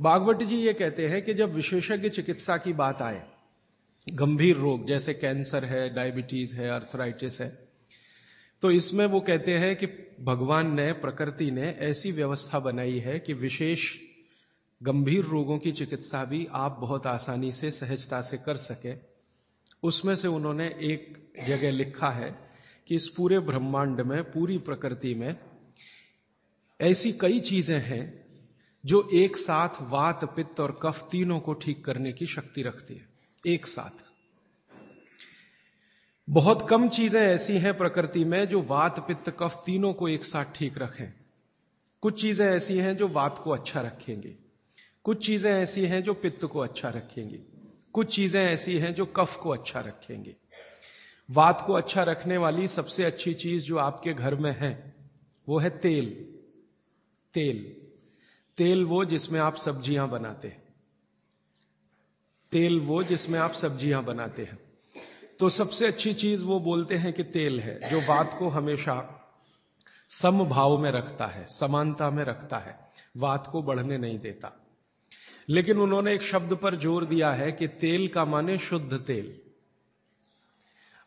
भागवत जी ये कहते हैं कि जब विशेषज्ञ चिकित्सा की बात आए, गंभीर रोग जैसे कैंसर है, डायबिटीज है, अर्थराइटिस है, तो इसमें वो कहते हैं कि भगवान ने, प्रकृति ने ऐसी व्यवस्था बनाई है कि विशेष गंभीर रोगों की चिकित्सा भी आप बहुत आसानी से, सहजता से कर सके। उसमें से उन्होंने एक जगह लिखा है कि इस पूरे ब्रह्मांड में, पूरी प्रकृति में ऐसी कई चीजें हैं जो एक साथ वात, पित्त और कफ तीनों को ठीक करने की शक्ति रखती है, एक साथ। बहुत कम चीजें ऐसी हैं प्रकृति में जो वात, पित्त, कफ तीनों को एक साथ ठीक रखें। कुछ चीजें ऐसी हैं जो वात को अच्छा रखेंगी, कुछ चीजें ऐसी हैं जो पित्त को अच्छा रखेंगी, कुछ चीजें ऐसी हैं जो कफ को अच्छा रखेंगी। वात को अच्छा रखने वाली सबसे अच्छी चीज जो आपके घर में है वो है तेल। तेल वो जिसमें आप सब्जियां बनाते हैं, तेल वो जिसमें आप सब्जियां बनाते हैं। तो सबसे अच्छी चीज वो बोलते हैं कि तेल है, जो वात को हमेशा समभाव में रखता है, समानता में रखता है, वात को बढ़ने नहीं देता। लेकिन उन्होंने एक शब्द पर जोर दिया है कि तेल का माने शुद्ध तेल।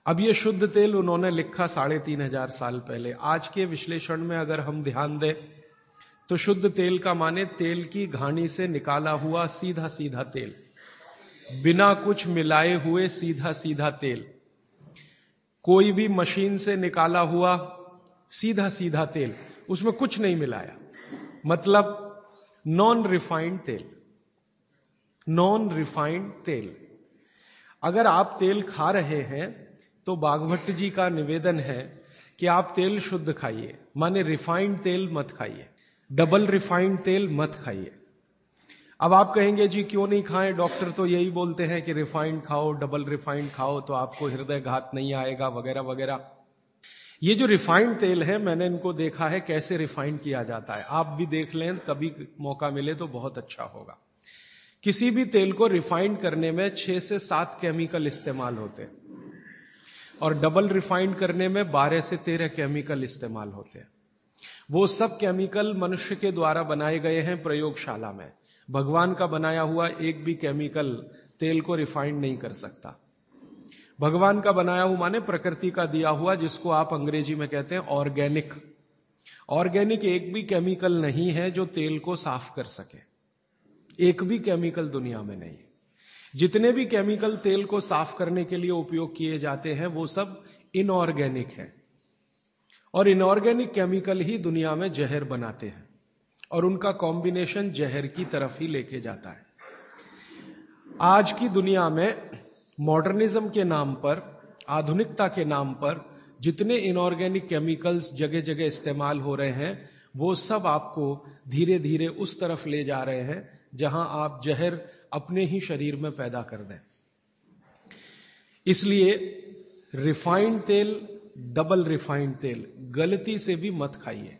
अब ये शुद्ध तेल उन्होंने लिखा 3500 साल पहले। आज के विश्लेषण में अगर हम ध्यान दें तो शुद्ध तेल का माने तेल की घानी से निकाला हुआ सीधा सीधा तेल, बिना कुछ मिलाए हुए सीधा सीधा तेल, कोई भी मशीन से निकाला हुआ सीधा सीधा तेल, उसमें कुछ नहीं मिलाया, मतलब नॉन रिफाइंड तेल। नॉन रिफाइंड तेल। अगर आप तेल खा रहे हैं तो भागवत जी का निवेदन है कि आप तेल शुद्ध खाइए, माने रिफाइंड तेल मत खाइए, डबल रिफाइंड तेल मत खाइए। अब आप कहेंगे जी क्यों नहीं खाएं, डॉक्टर तो यही बोलते हैं कि रिफाइंड खाओ, डबल रिफाइंड खाओ तो आपको हृदय घात नहीं आएगा, वगैरह वगैरह। ये जो रिफाइंड तेल है, मैंने इनको देखा है कैसे रिफाइंड किया जाता है। आप भी देख लें, कभी मौका मिले तो बहुत अच्छा होगा। किसी भी तेल को रिफाइंड करने में 6 से 7 केमिकल इस्तेमाल होते हैं और डबल रिफाइंड करने में 12 से 13 केमिकल इस्तेमाल होते हैं। वो सब केमिकल मनुष्य के द्वारा बनाए गए हैं प्रयोगशाला में। भगवान का बनाया हुआ एक भी केमिकल तेल को रिफाइंड नहीं कर सकता। भगवान का बनाया हुआ माने प्रकृति का दिया हुआ, जिसको आप अंग्रेजी में कहते हैं ऑर्गेनिक। ऑर्गेनिक एक भी केमिकल नहीं है जो तेल को साफ कर सके, एक भी केमिकल दुनिया में नहीं। जितने भी केमिकल तेल को साफ करने के लिए उपयोग किए जाते हैं वो सब इनऑर्गेनिक है, और इनऑर्गेनिक केमिकल ही दुनिया में जहर बनाते हैं और उनका कॉम्बिनेशन जहर की तरफ ही लेके जाता है। आज की दुनिया में मॉडर्निज्म के नाम पर, आधुनिकता के नाम पर जितने इनऑर्गेनिक केमिकल्स जगह जगह इस्तेमाल हो रहे हैं, वो सब आपको धीरे धीरे उस तरफ ले जा रहे हैं जहां आप जहर अपने ही शरीर में पैदा कर दें। इसलिए रिफाइंड तेल, डबल रिफाइंड तेल गलती से भी मत खाइए।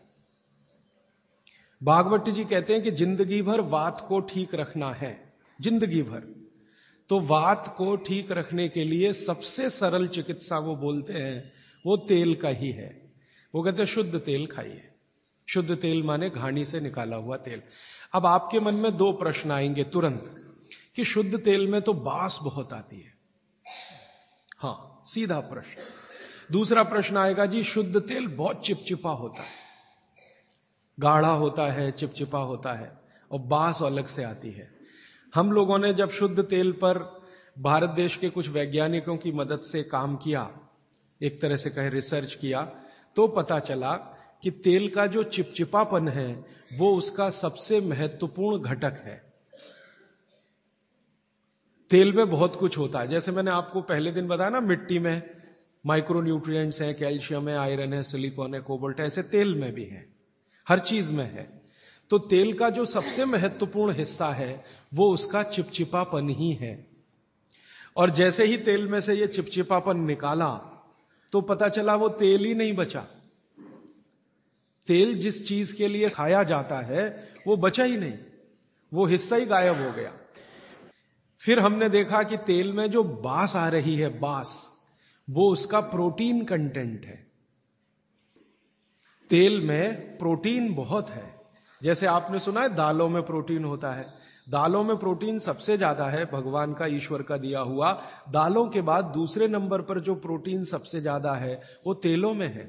भागवत जी कहते हैं कि जिंदगी भर वात को ठीक रखना है, जिंदगी भर। तो वात को ठीक रखने के लिए सबसे सरल चिकित्सा वो बोलते हैं वो तेल का ही है। वो कहते हैं शुद्ध तेल खाइए। शुद्ध तेल माने घानी से निकाला हुआ तेल। अब आपके मन में 2 प्रश्न आएंगे तुरंत कि शुद्ध तेल में तो बास बहुत आती है। हां, सीधा प्रश्न। दूसरा प्रश्न आएगा जी शुद्ध तेल बहुत चिपचिपा होता है, गाढ़ा होता है, चिपचिपा होता है और बास अलग से आती है। हम लोगों ने जब शुद्ध तेल पर भारत देश के कुछ वैज्ञानिकों की मदद से काम किया, एक तरह से कहें रिसर्च किया, तो पता चला कि तेल का जो चिपचिपापन है वो उसका सबसे महत्वपूर्ण घटक है। तेल में बहुत कुछ होता है, जैसे मैंने आपको पहले दिन बताया ना, मिट्टी में माइक्रो न्यूट्रिएंट्स हैं, कैल्शियम है, आयरन है, सिलिकॉन है, कोबाल्ट है, ऐसे तेल में भी है, हर चीज में है। तो तेल का जो सबसे महत्वपूर्ण हिस्सा है वो उसका चिपचिपापन ही है। और जैसे ही तेल में से ये चिपचिपापन निकाला तो पता चला वो तेल ही नहीं बचा। तेल जिस चीज के लिए खाया जाता है वो बचा ही नहीं, वो हिस्सा ही गायब हो गया। फिर हमने देखा कि तेल में जो बास आ रही है, बास, वो उसका प्रोटीन कंटेंट है। तेल में प्रोटीन बहुत है। जैसे आपने सुना है दालों में प्रोटीन होता है, दालों में प्रोटीन सबसे ज्यादा है, भगवान का, ईश्वर का दिया हुआ। दालों के बाद दूसरे नंबर पर जो प्रोटीन सबसे ज्यादा है वो तेलों में है।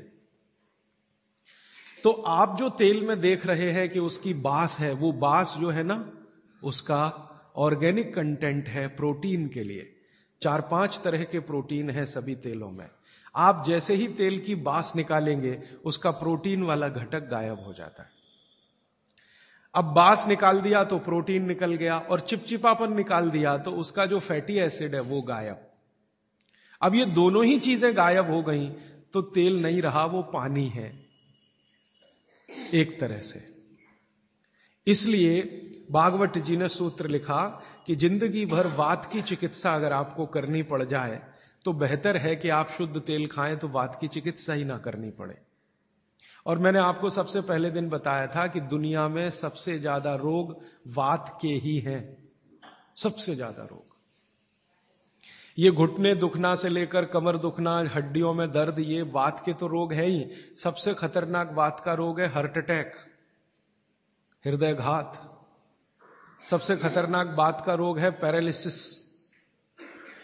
तो आप जो तेल में देख रहे हैं कि उसकी बास है, वो बास जो है ना, उसका ऑर्गेनिक कंटेंट है प्रोटीन के लिए। 4-5 तरह के प्रोटीन है सभी तेलों में। आप जैसे ही तेल की बास निकालेंगे, उसका प्रोटीन वाला घटक गायब हो जाता है। अब बास निकाल दिया तो प्रोटीन निकल गया, और चिपचिपापन निकाल दिया तो उसका जो फैटी एसिड है वो गायब। अब ये दोनों ही चीजें गायब हो गई तो तेल नहीं रहा, वो पानी है एक तरह से। इसलिए भागवत जी ने सूत्र लिखा कि जिंदगी भर वात की चिकित्सा अगर आपको करनी पड़ जाए तो बेहतर है कि आप शुद्ध तेल खाएं, तो वात की चिकित्सा ही ना करनी पड़े। और मैंने आपको सबसे पहले दिन बताया था कि दुनिया में सबसे ज्यादा रोग वात के ही हैं, सबसे ज्यादा रोग। ये घुटने दुखना से लेकर कमर दुखना, हड्डियों में दर्द, ये वात के तो रोग है ही। सबसे खतरनाक वात का रोग है हार्ट अटैक, हृदयघात। सबसे खतरनाक बात का रोग है पैरालिसिस।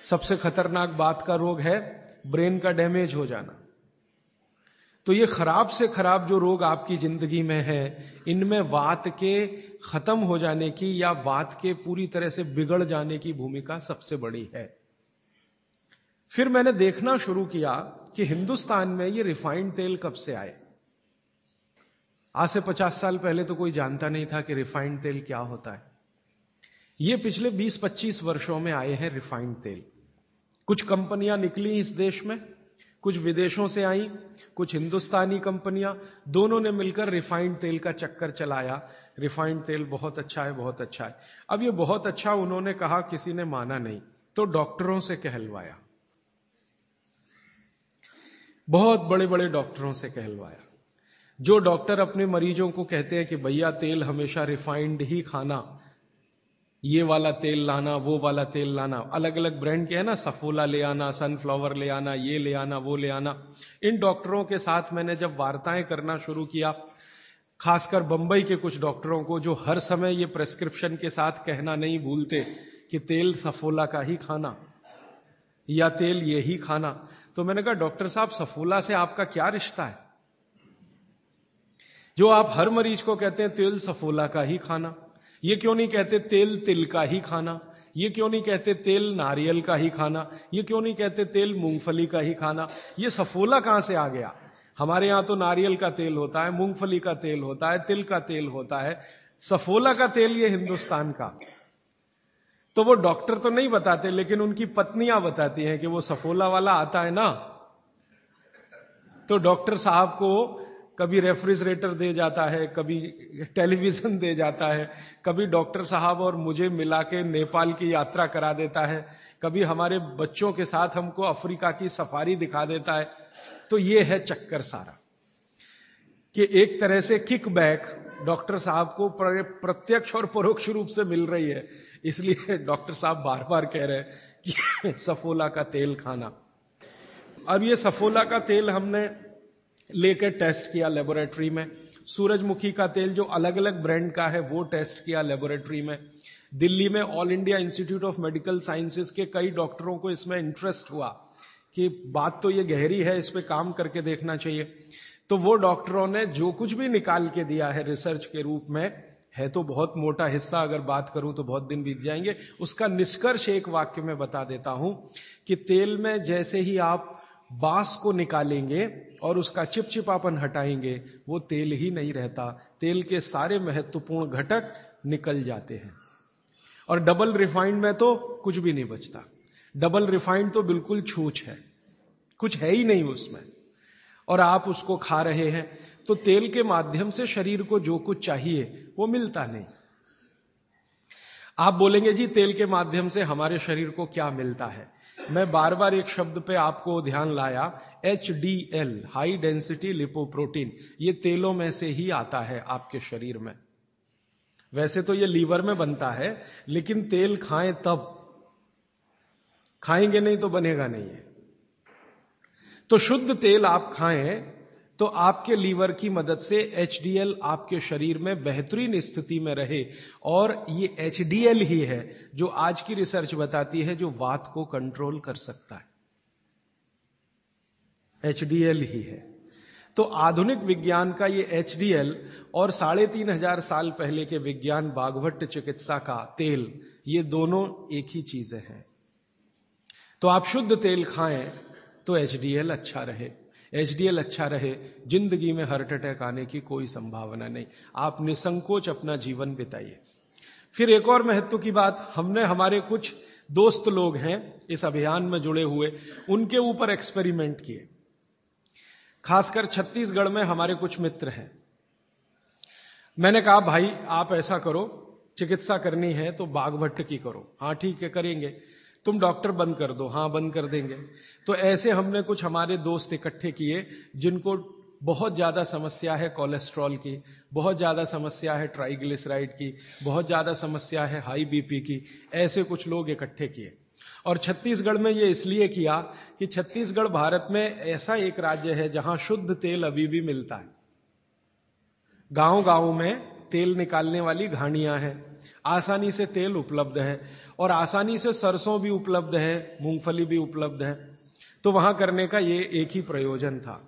सबसे खतरनाक बात का रोग है ब्रेन का डैमेज हो जाना। तो ये खराब से खराब जो रोग आपकी जिंदगी में है, इनमें वात के खत्म हो जाने की या वात के पूरी तरह से बिगड़ जाने की भूमिका सबसे बड़ी है। फिर मैंने देखना शुरू किया कि हिंदुस्तान में ये रिफाइंड तेल कब से आए। आज से 50 साल पहले तो कोई जानता नहीं था कि रिफाइंड तेल क्या होता है। ये पिछले 20-25 वर्षों में आए हैं रिफाइंड तेल। कुछ कंपनियां निकली इस देश में, कुछ विदेशों से आई, कुछ हिंदुस्तानी कंपनियां, दोनों ने मिलकर रिफाइंड तेल का चक्कर चलाया। रिफाइंड तेल बहुत अच्छा है, बहुत अच्छा है। अब ये बहुत अच्छा उन्होंने कहा, किसी ने माना नहीं, तो डॉक्टरों से कहलवाया, बहुत बड़े बड़े डॉक्टरों से कहलवाया। जो डॉक्टर अपने मरीजों को कहते हैं कि भैया तेल हमेशा रिफाइंड ही खाना, ये वाला तेल लाना, वो वाला तेल लाना, अलग अलग ब्रांड के है ना, सफोला ले आना, सनफ्लावर ले आना, ये ले आना, वो ले आना। इन डॉक्टरों के साथ मैंने जब वार्ताएं करना शुरू किया, खासकर बंबई के कुछ डॉक्टरों को जो हर समय ये प्रेस्क्रिप्शन के साथ कहना नहीं भूलते कि तेल सफोला का ही खाना या तेल ये ही खाना, तो मैंने कहा डॉक्टर साहब, सफोला से आपका क्या रिश्ता है जो आप हर मरीज को कहते हैं तेल सफोला का ही खाना? ये क्यों नहीं कहते तेल तिल का ही खाना? ये क्यों नहीं कहते तेल नारियल का ही खाना? ये क्यों नहीं कहते तेल मूंगफली का ही खाना? ये सफोला कहां से आ गया? हमारे यहां तो नारियल का तेल होता है, मूंगफली का तेल होता है, तिल का तेल होता है, सफोला का तेल ये हिंदुस्तान का। तो वो डॉक्टर तो नहीं बताते, लेकिन उनकी पत्नियां बताती हैं कि वो सफोला वाला आता है ना, तो डॉक्टर साहब को कभी रेफ्रिजरेटर दे जाता है, कभी टेलीविजन दे जाता है, कभी डॉक्टर साहब और मुझे मिला के नेपाल की यात्रा करा देता है, कभी हमारे बच्चों के साथ हमको अफ्रीका की सफारी दिखा देता है। तो ये है चक्कर सारा कि एक तरह से किकबैक डॉक्टर साहब को प्रत्यक्ष और परोक्ष रूप से मिल रही है। इसलिए डॉक्टर साहब बार बार कह रहे हैं कि सफोला का तेल खाना। अब ये सफोला का तेल हमने लेकर टेस्ट किया लेबोरेटरी में। सूरजमुखी का तेल जो अलग अलग ब्रांड का है वो टेस्ट किया लेबोरेटरी में। दिल्ली में all India institute of medical sciences के कई डॉक्टरों को इसमें इंटरेस्ट हुआ कि बात तो ये गहरी है, इस पे काम करके देखना चाहिए। तो वो डॉक्टरों ने जो कुछ भी निकाल के दिया है रिसर्च के रूप में, है तो बहुत मोटा हिस्सा, अगर बात करूं तो बहुत दिन बीत जाएंगे, उसका निष्कर्ष एक वाक्य में बता देता हूं कि तेल में जैसे ही आप बास को निकालेंगे और उसका चिपचिपापन हटाएंगे, वो तेल ही नहीं रहता, तेल के सारे महत्वपूर्ण घटक निकल जाते हैं। और डबल रिफाइंड में तो कुछ भी नहीं बचता। डबल रिफाइंड तो बिल्कुल छूछ है, कुछ है ही नहीं उसमें, और आप उसको खा रहे हैं। तो तेल के माध्यम से शरीर को जो कुछ चाहिए वो मिलता नहीं। आप बोलेंगे जी तेल के माध्यम से हमारे शरीर को क्या मिलता है? मैं बार बार एक शब्द पे आपको ध्यान लाया, HDL, हाई डेंसिटी लिपोप्रोटीन। ये तेलों में से ही आता है आपके शरीर में। वैसे तो ये लीवर में बनता है, लेकिन तेल खाएं तब, खाएंगे नहीं तो बनेगा नहीं है। तो शुद्ध तेल आप खाएं तो आपके लीवर की मदद से HDL आपके शरीर में बेहतरीन स्थिति में रहे। और ये HDL ही है जो आज की रिसर्च बताती है जो वात को कंट्रोल कर सकता है, HDL ही है। तो आधुनिक विज्ञान का ये HDL और 3500 साल पहले के विज्ञान बागभट्ट चिकित्सा का तेल, ये दोनों एक ही चीजें हैं। तो आप शुद्ध तेल खाएं तो HDL अच्छा रहे, HDL अच्छा रहे, जिंदगी में हार्ट अटैक आने की कोई संभावना नहीं। आप निसंकोच अपना जीवन बिताइए। फिर एक और महत्व की बात, हमने हमारे कुछ दोस्त लोग हैं इस अभियान में जुड़े हुए, उनके ऊपर एक्सपेरिमेंट किए। खासकर छत्तीसगढ़ में हमारे कुछ मित्र हैं। मैंने कहा भाई आप ऐसा करो, चिकित्सा करनी है तो बागभट्ट की करो। हाँ ठीक है करेंगे। तुम डॉक्टर बंद कर दो। हाँ बंद कर देंगे। तो ऐसे हमने कुछ हमारे दोस्त इकट्ठे किए जिनको बहुत ज्यादा समस्या है कोलेस्ट्रॉल की, बहुत ज्यादा समस्या है ट्राइग्लिसराइड की, बहुत ज्यादा समस्या है हाई बीपी की। ऐसे कुछ लोग इकट्ठे किए और छत्तीसगढ़ में ये इसलिए किया कि छत्तीसगढ़ भारत में ऐसा एक राज्य है जहां शुद्ध तेल अभी भी मिलता है। गांव गांव में तेल निकालने वाली घानियां हैं, आसानी से तेल उपलब्ध है और आसानी से सरसों भी उपलब्ध है, मूंगफली भी उपलब्ध है। तो वहां करने का ये एक ही प्रयोजन था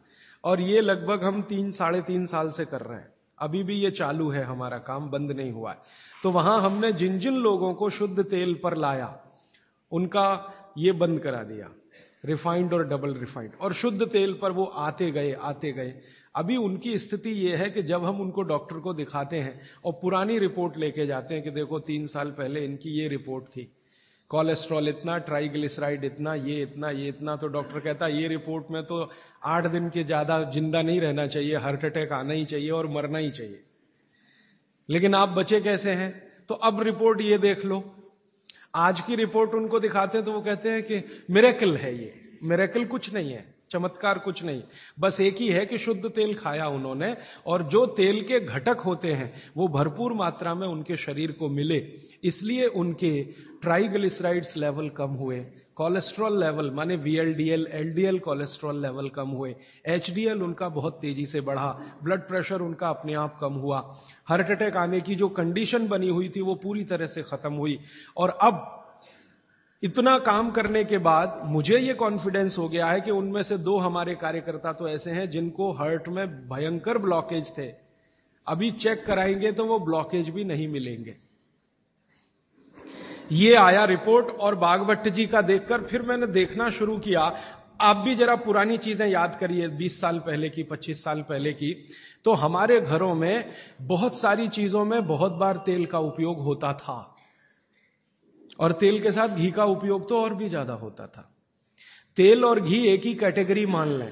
और ये लगभग हम 3-3.5 साल से कर रहे हैं। अभी भी ये चालू है, हमारा काम बंद नहीं हुआ है। तो वहां हमने जिन जिन लोगों को शुद्ध तेल पर लाया उनका ये बंद करा दिया, रिफाइंड और डबल रिफाइंड, और शुद्ध तेल पर वो आते गए। अभी उनकी स्थिति ये है कि जब हम उनको डॉक्टर को दिखाते हैं और पुरानी रिपोर्ट लेके जाते हैं कि देखो 3 साल पहले इनकी ये रिपोर्ट थी, कोलेस्ट्रॉल इतना, ट्राइग्लिसराइड इतना, ये इतना, तो डॉक्टर कहता है ये रिपोर्ट में तो 8 दिन के ज्यादा जिंदा नहीं रहना चाहिए, हार्ट अटैक आना ही चाहिए और मरना ही चाहिए, लेकिन आप बचे कैसे हैं? तो अब रिपोर्ट ये देख लो। आज की रिपोर्ट उनको दिखाते हैं तो वो कहते हैं कि मिरेकल है, ये मिरेकल कुछ नहीं है, चमत्कार कुछ नहीं, बस एक ही है कि शुद्ध तेल खाया उन्होंने और जो तेल के घटक होते हैं वो भरपूर मात्रा में उनके शरीर को मिले, इसलिए उनके ट्राइग्लिसराइड्स लेवल कम हुए, कोलेस्ट्रॉल लेवल माने VLDL LDL कोलेस्ट्रॉल लेवल कम हुए, HDL उनका बहुत तेजी से बढ़ा, ब्लड प्रेशर उनका अपने आप कम हुआ, हार्ट अटैक आने की जो कंडीशन बनी हुई थी वो पूरी तरह से खत्म हुई। और अब इतना काम करने के बाद मुझे ये कॉन्फिडेंस हो गया है कि उनमें से 2 हमारे कार्यकर्ता तो ऐसे हैं जिनको हार्ट में भयंकर ब्लॉकेज थे, अभी चेक कराएंगे तो वो ब्लॉकेज भी नहीं मिलेंगे। ये आया रिपोर्ट और बागभट्ट जी का देखकर फिर मैंने देखना शुरू किया। आप भी जरा पुरानी चीजें याद करिए, 20 साल पहले की, 25 साल पहले की। तो हमारे घरों में बहुत सारी चीजों में बहुत बार तेल का उपयोग होता था और तेल के साथ घी का उपयोग तो और भी ज्यादा होता था। तेल और घी एक ही कैटेगरी मान लें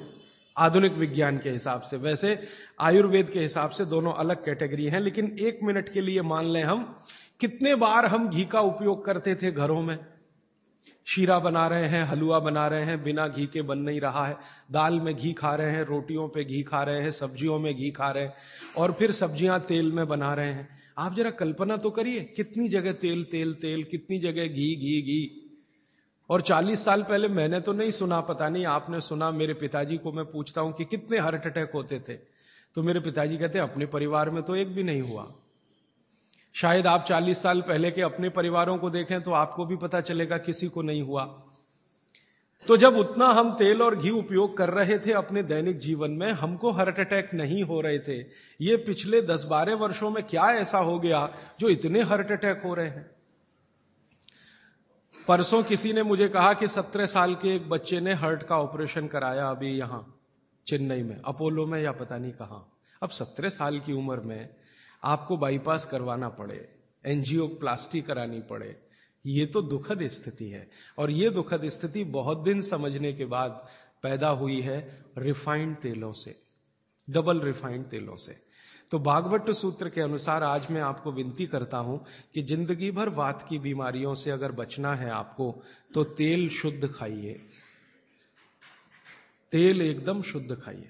आधुनिक विज्ञान के हिसाब से, वैसे आयुर्वेद के हिसाब से दोनों अलग कैटेगरी हैं, लेकिन 1 मिनट के लिए मान लें हम, कितने बार हम घी का उपयोग करते थे घरों में। शीरा बना रहे हैं, हलवा बना रहे हैं, बिना घी के बन नहीं रहा है, दाल में घी खा रहे हैं, रोटियों पे घी खा रहे हैं, सब्जियों में घी खा रहे हैं और फिर सब्जियां तेल में बना रहे हैं। आप जरा कल्पना तो करिए, कितनी जगह तेल तेल तेल, कितनी जगह घी घी घी। और 40 साल पहले मैंने तो नहीं सुना, पता नहीं आपने सुना, मेरे पिताजी को मैं पूछता हूं कि कितने हार्ट अटैक होते थे, तो मेरे पिताजी कहते हैं अपने परिवार में तो एक भी नहीं हुआ। शायद आप 40 साल पहले के अपने परिवारों को देखें तो आपको भी पता चलेगा किसी को नहीं हुआ। तो जब उतना हम तेल और घी उपयोग कर रहे थे अपने दैनिक जीवन में, हमको हार्ट अटैक नहीं हो रहे थे। ये पिछले 10-12 वर्षों में क्या ऐसा हो गया जो इतने हार्ट अटैक हो रहे हैं? परसों किसी ने मुझे कहा कि 17 साल के एक बच्चे ने हार्ट का ऑपरेशन कराया अभी यहां चेन्नई में, अपोलो में या पता नहीं कहां। अब 17 साल की उम्र में आपको बाईपास करवाना पड़े, एंजियोप्लास्टी करानी पड़े, ये तो दुखद स्थिति है। और ये दुखद स्थिति बहुत दिन समझने के बाद पैदा हुई है रिफाइंड तेलों से, डबल रिफाइंड तेलों से। तो बागभट्ट सूत्र के अनुसार आज मैं आपको विनती करता हूं कि जिंदगी भर वात की बीमारियों से अगर बचना है आपको, तो तेल शुद्ध खाइए, तेल एकदम शुद्ध खाइए।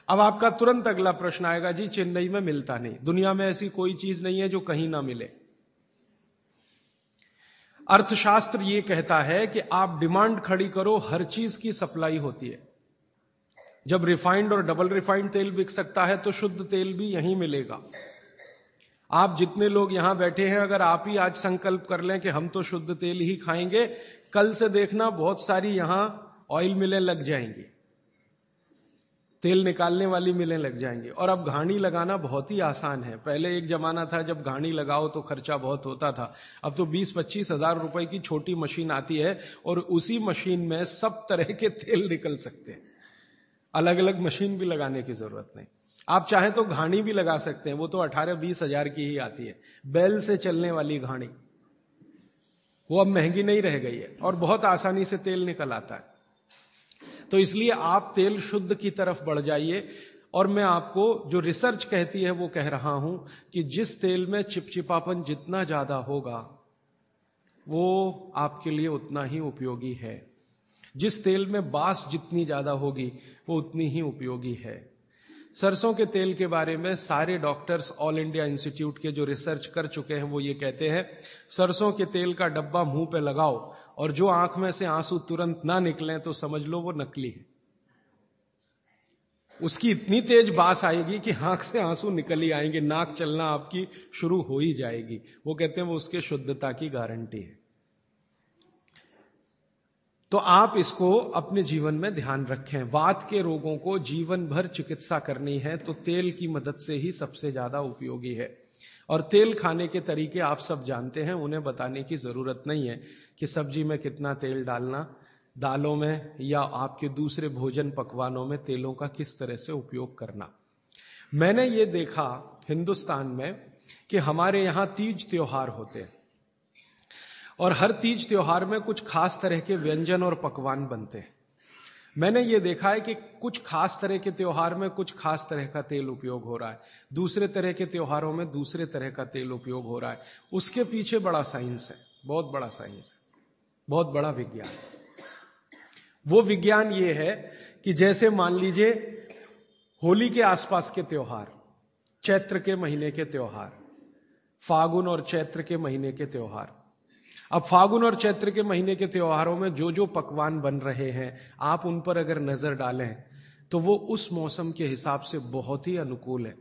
अब आपका तुरंत अगला प्रश्न आएगा, जी चेन्नई में मिलता नहीं, दुनिया में ऐसी कोई चीज नहीं है जो कहीं ना मिले। अर्थशास्त्र यह कहता है कि आप डिमांड खड़ी करो, हर चीज की सप्लाई होती है। जब रिफाइंड और डबल रिफाइंड तेल बिक सकता है तो शुद्ध तेल भी यहीं मिलेगा। आप जितने लोग यहां बैठे हैं, अगर आप ही आज संकल्प कर लें कि हम तो शुद्ध तेल ही खाएंगे, कल से देखना बहुत सारी यहां ऑयल मिलें लग जाएंगी, तेल निकालने वाली मिलें लग जाएंगी। और अब घानी लगाना बहुत ही आसान है। पहले एक जमाना था जब घानी लगाओ तो खर्चा बहुत होता था। अब तो 20-25 हजार रुपए की छोटी मशीन आती है और उसी मशीन में सब तरह के तेल निकल सकते हैं। अलग अलग मशीन भी लगाने की जरूरत नहीं। आप चाहें तो घानी भी लगा सकते हैं, वो तो 18-20 हजार की ही आती है, बैल से चलने वाली घानी। वो अब महंगी नहीं रह गई है और बहुत आसानी से तेल निकल आता है। तो इसलिए आप तेल शुद्ध की तरफ बढ़ जाइए। और मैं आपको जो रिसर्च कहती है वो कह रहा हूं कि जिस तेल में चिपचिपापन जितना ज्यादा होगा वो आपके लिए उतना ही उपयोगी है। जिस तेल में बास जितनी ज्यादा होगी वो उतनी ही उपयोगी है। सरसों के तेल के बारे में सारे डॉक्टर्स ऑल इंडिया इंस्टीट्यूट के जो रिसर्च कर चुके हैं वो ये कहते हैं, सरसों के तेल का डब्बा मुंह पे लगाओ और जो आंख में से आंसू तुरंत ना निकलें तो समझ लो वो नकली है। उसकी इतनी तेज बास आएगी कि आंख से आंसू निकल ही आएंगे, नाक चलना आपकी शुरू हो ही जाएगी। वो कहते हैं वो उसके शुद्धता की गारंटी है। तो आप इसको अपने जीवन में ध्यान रखें। वात के रोगों को जीवन भर चिकित्सा करनी है तो तेल की मदद से ही सबसे ज्यादा उपयोगी है। और तेल खाने के तरीके आप सब जानते हैं, उन्हें बताने की जरूरत नहीं है कि सब्जी में कितना तेल डालना, दालों में या आपके दूसरे भोजन पकवानों में तेलों का किस तरह से उपयोग करना। मैंने ये देखा हिंदुस्तान में कि हमारे यहां तीज त्योहार होते हैं और हर तीज त्योहार में कुछ खास तरह के व्यंजन और पकवान बनते हैं। मैंने ये देखा है कि कुछ खास तरह के त्योहार में कुछ खास तरह का तेल उपयोग हो रहा है, दूसरे तरह के त्योहारों में दूसरे तरह का तेल उपयोग हो रहा है। उसके पीछे बड़ा साइंस है, बहुत बड़ा साइंस है, बहुत बड़ा विज्ञान है। वो विज्ञान ये है कि जैसे मान लीजिए होली के आसपास के त्योहार, चैत्र के महीने के त्योहार, फागुन और चैत्र के महीने के त्योहार। अब फागुन और चैत्र के महीने के त्योहारों में जो जो पकवान बन रहे हैं, आप उन पर अगर नजर डालें तो वो उस मौसम के हिसाब से बहुत ही अनुकूल है।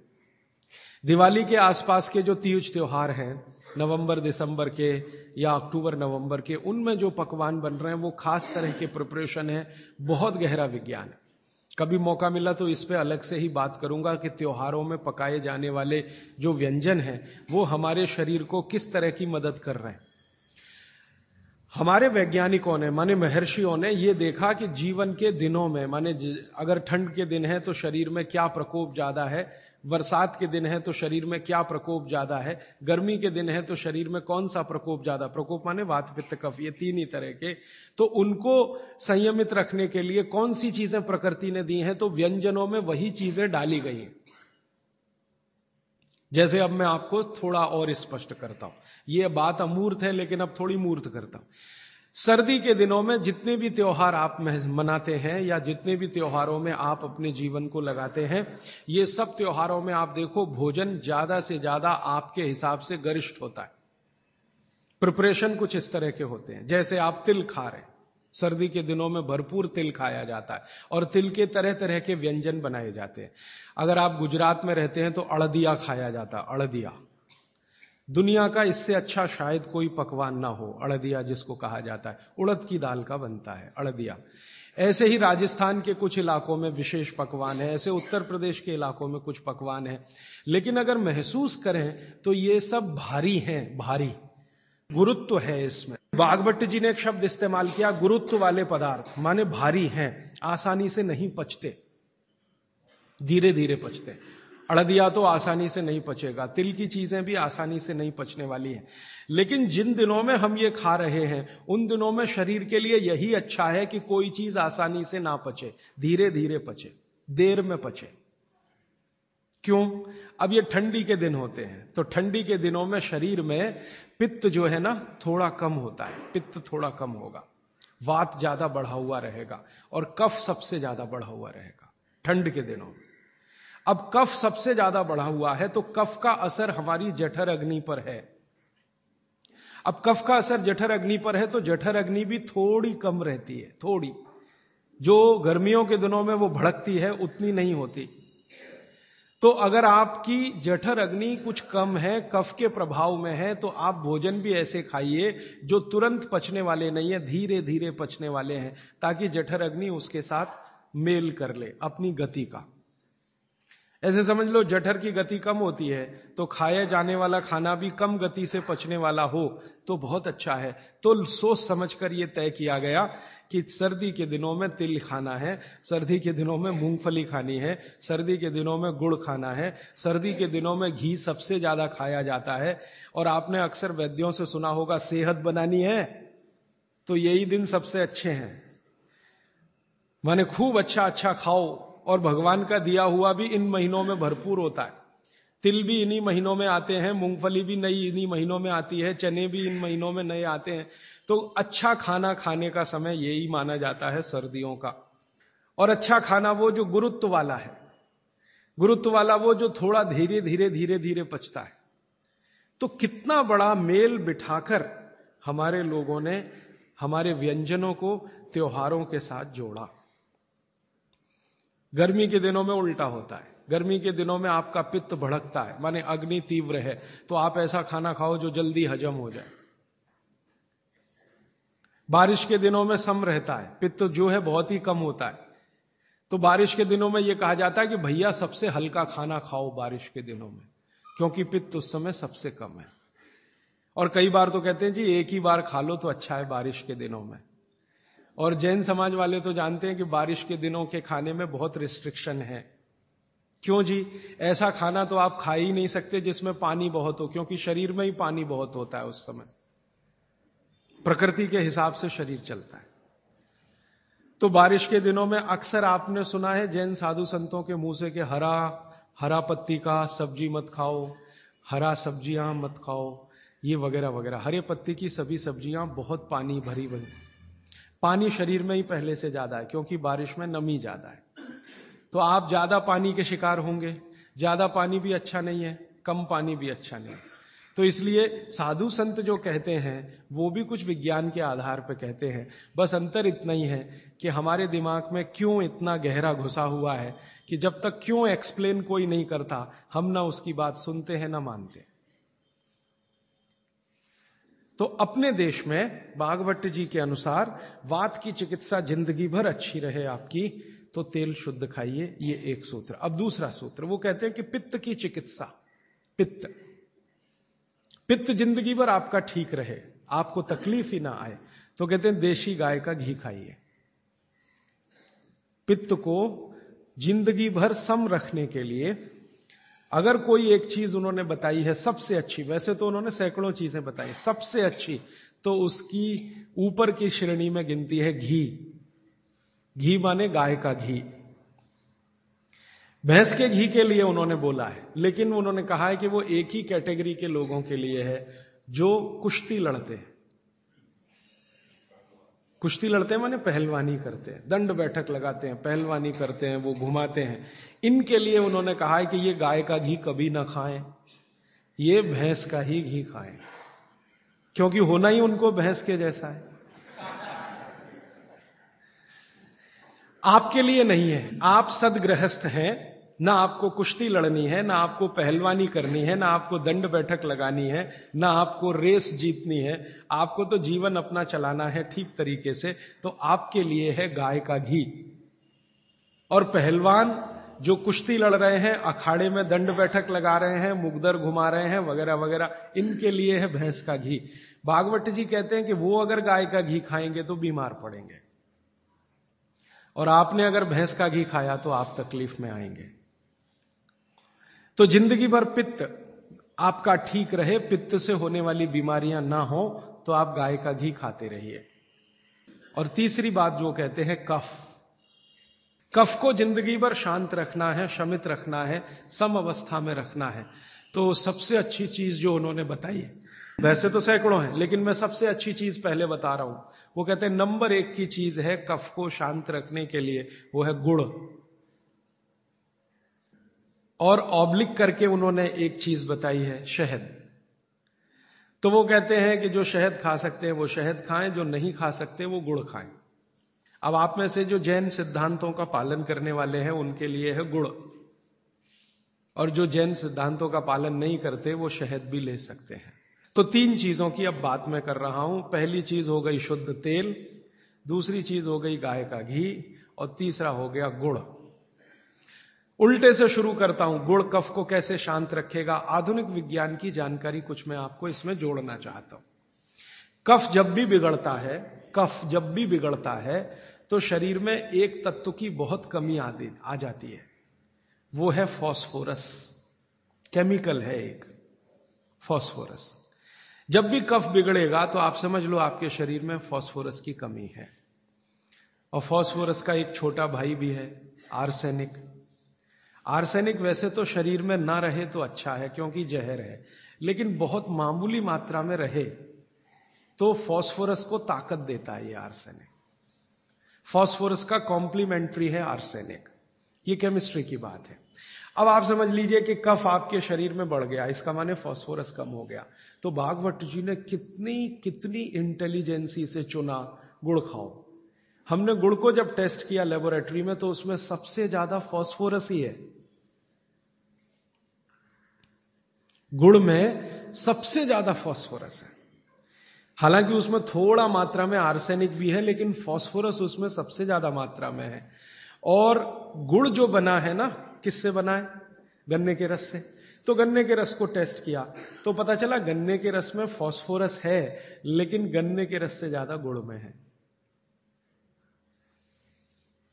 दिवाली के आसपास के जो तीज त्योहार हैं, नवंबर दिसंबर के या अक्टूबर नवंबर के, उनमें जो पकवान बन रहे हैं वो खास तरह के प्रिपरेशन है, बहुत गहरा विज्ञान है। कभी मौका मिला तो इस पे अलग से ही बात करूंगा कि त्योहारों में पकाए जाने वाले जो व्यंजन हैं वो हमारे शरीर को किस तरह की मदद कर रहे हैं। हमारे वैज्ञानिकों ने, माने महर्षियों ने, यह देखा कि जीवन के दिनों में, माने अगर ठंड के दिन है तो शरीर में क्या प्रकोप ज्यादा है, बरसात के दिन है तो शरीर में क्या प्रकोप ज्यादा है, गर्मी के दिन है तो शरीर में कौन सा प्रकोप ज्यादा, प्रकोप माने वात पित्त कफ, ये तीन ही तरह के। तो उनको संयमित रखने के लिए कौन सी चीजें प्रकृति ने दी हैं, तो व्यंजनों में वही चीजें डाली गई हैं। जैसे अब मैं आपको थोड़ा और स्पष्ट करता हूं, यह बात अमूर्त है लेकिन अब थोड़ी मूर्त करता हूं। सर्दी के दिनों में जितने भी त्योहार आप मनाते हैं या जितने भी त्योहारों में आप अपने जीवन को लगाते हैं, ये सब त्योहारों में आप देखो भोजन ज्यादा से ज्यादा आपके हिसाब से गरिष्ठ होता है। प्रिपरेशन कुछ इस तरह के होते हैं। जैसे आप तिल खा रहे हैं, सर्दी के दिनों में भरपूर तिल खाया जाता है और तिल के तरह तरह के व्यंजन बनाए जाते हैं। अगर आप गुजरात में रहते हैं तो अड़दिया खाया जाता है। अड़दिया दुनिया का इससे अच्छा शायद कोई पकवान ना हो। अड़दिया जिसको कहा जाता है, उड़द की दाल का बनता है अड़दिया। ऐसे ही राजस्थान के कुछ इलाकों में विशेष पकवान है, ऐसे उत्तर प्रदेश के इलाकों में कुछ पकवान है। लेकिन अगर महसूस करें तो ये सब भारी हैं, भारी गुरुत्व है इसमें। बागभट्ट जी ने एक शब्द इस्तेमाल किया, गुरुत्व वाले पदार्थ, माने भारी हैं, आसानी से नहीं पचते, धीरे धीरे पचते। अड़दिया तो आसानी से नहीं पचेगा, तिल की चीजें भी आसानी से नहीं पचने वाली हैं। लेकिन जिन दिनों में हम ये खा रहे हैं उन दिनों में शरीर के लिए यही अच्छा है कि कोई चीज आसानी से ना पचे, धीरे धीरे पचे, देर में पचे। क्यों? अब ये ठंडी के दिन होते हैं तो ठंडी के दिनों में शरीर में पित्त जो है ना थोड़ा कम होता है, पित्त थोड़ा कम होगा, वात ज्यादा बढ़ा हुआ रहेगा और कफ सबसे ज्यादा बढ़ा हुआ रहेगा ठंड के दिनों में। अब कफ सबसे ज्यादा बढ़ा हुआ है तो कफ का असर हमारी जठर अग्नि पर है। अब कफ का असर जठर अग्नि पर है तो जठर अग्नि भी थोड़ी कम रहती है, थोड़ी, जो गर्मियों के दिनों में वो भड़कती है उतनी नहीं होती। तो अगर आपकी जठर अग्नि कुछ कम है, कफ के प्रभाव में है, तो आप भोजन भी ऐसे खाइए जो तुरंत पचने वाले नहीं है, धीरे धीरे पचने वाले हैं, ताकि जठर अग्नि उसके साथ मेल कर ले अपनी गति का। ऐसे समझ लो जठर की गति कम होती है तो खाया जाने वाला खाना भी कम गति से पचने वाला हो तो बहुत अच्छा है। तो सोच समझकर यह तय किया गया कि सर्दी के दिनों में तिल खाना है, सर्दी के दिनों में मूंगफली खानी है, सर्दी के दिनों में गुड़ खाना है, सर्दी के दिनों में घी सबसे ज्यादा खाया जाता है। और आपने अक्सर वैद्यों से सुना होगा सेहत बनानी है तो यही दिन सबसे अच्छे हैं, माने खूब अच्छा अच्छा खाओ। और भगवान का दिया हुआ भी इन महीनों में भरपूर होता है। तिल भी इन्हीं महीनों में आते हैं, मूंगफली भी नई इन्हीं महीनों में आती है, चने भी इन महीनों में नए आते हैं। तो अच्छा खाना खाने का समय यही माना जाता है सर्दियों का। और अच्छा खाना वो जो गुरुत्व वाला है, गुरुत्व वाला वो जो थोड़ा धीरे धीरे धीरे धीरे पचता है। तो कितना बड़ा मेल बिठाकर हमारे लोगों ने हमारे व्यंजनों को त्योहारों के साथ जोड़ा। गर्मी के दिनों में उल्टा होता है, गर्मी के दिनों में आपका पित्त भड़कता है, माने अग्नि तीव्र है, तो आप ऐसा खाना खाओ जो जल्दी हजम हो जाए। बारिश के दिनों में सम रहता है, पित्त जो है बहुत ही कम होता है। तो बारिश के दिनों में यह कहा जाता है कि भैया सबसे हल्का खाना खाओ बारिश के दिनों में, क्योंकि पित्त उस समय सबसे कम है। और कई बार तो कहते हैं जी एक ही बार खा लो तो अच्छा है बारिश के दिनों में। और जैन समाज वाले तो जानते हैं कि बारिश के दिनों के खाने में बहुत रिस्ट्रिक्शन है। क्यों जी? ऐसा खाना तो आप खा ही नहीं सकते जिसमें पानी बहुत हो, क्योंकि शरीर में ही पानी बहुत होता है उस समय, प्रकृति के हिसाब से शरीर चलता है। तो बारिश के दिनों में अक्सर आपने सुना है जैन साधु संतों के मुंह से कि हरा पत्ती का सब्जी मत खाओ, हरा सब्जियां मत खाओ, ये वगैरह वगैरह। हरे पत्ती की सभी सब्जियां बहुत पानी भरी भरी, पानी शरीर में ही पहले से ज्यादा है क्योंकि बारिश में नमी ज्यादा है। तो आप ज्यादा पानी के शिकार होंगे। ज्यादा पानी भी अच्छा नहीं है, कम पानी भी अच्छा नहीं है। तो इसलिए साधु संत जो कहते हैं वो भी कुछ विज्ञान के आधार पर कहते हैं। बस अंतर इतना ही है कि हमारे दिमाग में क्यों इतना गहरा घुसा हुआ है कि जब तक क्यों एक्सप्लेन कोई नहीं करता हम ना उसकी बात सुनते हैं ना मानते। तो अपने देश में भागवत जी के अनुसार वात की चिकित्सा जिंदगी भर अच्छी रहे आपकी तो तेल शुद्ध खाइए, ये एक सूत्र। अब दूसरा सूत्र वो कहते हैं कि पित्त की चिकित्सा, पित्त जिंदगी भर आपका ठीक रहे, आपको तकलीफ ही ना आए, तो कहते हैं देशी गाय का घी खाइए। पित्त को जिंदगी भर सम रखने के लिए अगर कोई एक चीज उन्होंने बताई है सबसे अच्छी, वैसे तो उन्होंने सैकड़ों चीजें बताई, सबसे अच्छी तो उसकी ऊपर की श्रेणी में गिनती है घी। घी माने गाय का घी। भैंस के घी के लिए उन्होंने बोला है, लेकिन उन्होंने कहा है कि वो एक ही कैटेगरी के लोगों के लिए है जो कुश्ती लड़ते हैं। कुश्ती लड़ते हैं माने पहलवानी करते हैं, दंड बैठक लगाते हैं, पहलवानी करते हैं, वो घुमाते हैं। इनके लिए उन्होंने कहा है कि ये गाय का घी कभी ना खाएं, ये भैंस का ही घी खाएं, क्योंकि होना ही उनको भैंस के जैसा है। आपके लिए नहीं है, आप सदगृहस्थ हैं, ना आपको कुश्ती लड़नी है, ना आपको पहलवानी करनी है, ना आपको दंड बैठक लगानी है, ना आपको रेस जीतनी है, आपको तो जीवन अपना चलाना है ठीक तरीके से। तो आपके लिए है गाय का घी। और पहलवान जो कुश्ती लड़ रहे हैं, अखाड़े में दंड बैठक लगा रहे हैं, मुगदर घुमा रहे हैं वगैरह वगैरह, इनके लिए है भैंस का घी। भागवत जी कहते हैं कि वो अगर गाय का घी खाएंगे तो बीमार पड़ेंगे, और आपने अगर भैंस का घी खाया तो आप तकलीफ में आएंगे। तो जिंदगी भर पित्त आपका ठीक रहे, पित्त से होने वाली बीमारियां ना हो, तो आप गाय का घी खाते रहिए। और तीसरी बात जो कहते हैं कफ को जिंदगी भर शांत रखना है, शमित रखना है, सम अवस्था में रखना है। तो सबसे अच्छी चीज जो उन्होंने बताई है, वैसे तो सैकड़ों हैं लेकिन मैं सबसे अच्छी चीज पहले बता रहा हूं, वो कहते हैं नंबर 1 की चीज है कफ को शांत रखने के लिए, वो है गुड़। और ऑब्लिक करके उन्होंने एक चीज बताई है, शहद। तो वो कहते हैं कि जो शहद खा सकते हैं वो शहद खाएं, जो नहीं खा सकते वो गुड़ खाएं। अब आप में से जो जैन सिद्धांतों का पालन करने वाले हैं उनके लिए है गुड़, और जो जैन सिद्धांतों का पालन नहीं करते वो शहद भी ले सकते हैं। तो 3 चीजों की अब बात मैं कर रहा हूं। पहली चीज हो गई शुद्ध तेल, दूसरी चीज हो गई गाय का घी, और तीसरा हो गया गुड़। उल्टे से शुरू करता हूं, गुड़ कफ को कैसे शांत रखेगा। आधुनिक विज्ञान की जानकारी कुछ मैं आपको इसमें जोड़ना चाहता हूं। कफ जब भी बिगड़ता है तो शरीर में एक तत्व की बहुत कमी आ जाती है, वो है फास्फोरस। केमिकल है एक फास्फोरस। जब भी कफ बिगड़ेगा तो आप समझ लो आपके शरीर में फास्फोरस की कमी है। और फास्फोरस का एक छोटा भाई भी है, आर्सेनिक। आर्सेनिक वैसे तो शरीर में ना रहे तो अच्छा है क्योंकि जहर है, लेकिन बहुत मामूली मात्रा में रहे तो फास्फोरस को ताकत देता है ये आर्सेनिक। फास्फोरस का कॉम्प्लीमेंट्री है आर्सेनिक। ये केमिस्ट्री की बात है। अब आप समझ लीजिए कि कफ आपके शरीर में बढ़ गया, इसका माने फास्फोरस कम हो गया। तो भागवत जी ने कितनी इंटेलिजेंसी से चुना, गुड़ खाओ। हमने गुड़ को जब टेस्ट किया लेबोरेटरी में तो उसमें सबसे ज्यादा फास्फोरस ही है। गुड़ में सबसे ज्यादा फास्फोरस है। हालांकि उसमें थोड़ा मात्रा में आर्सेनिक भी है, लेकिन फास्फोरस उसमें सबसे ज्यादा मात्रा में है। और गुड़ जो बना है ना, किससे बना है? गन्ने के रस से। तो गन्ने के रस को टेस्ट किया तो पता चला गन्ने के रस में फास्फोरस है, लेकिन गन्ने के रस से ज्यादा गुड़ में है।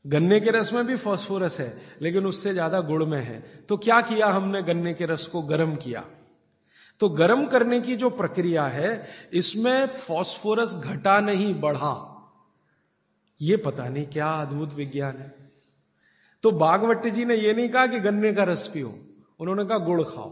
गन्ने के रस में भी फास्फोरस है, लेकिन उससे ज्यादा गुड़ में है। तो क्या किया हमने? गन्ने के रस को गर्म किया। तो गर्म करने की जो प्रक्रिया है, इसमें फास्फोरस घटा नहीं, बढ़ा। यह पता नहीं क्या अद्भुत विज्ञान है। तो भागवत जी ने यह नहीं कहा कि गन्ने का रस पियो, उन्होंने कहा गुड़ खाओ।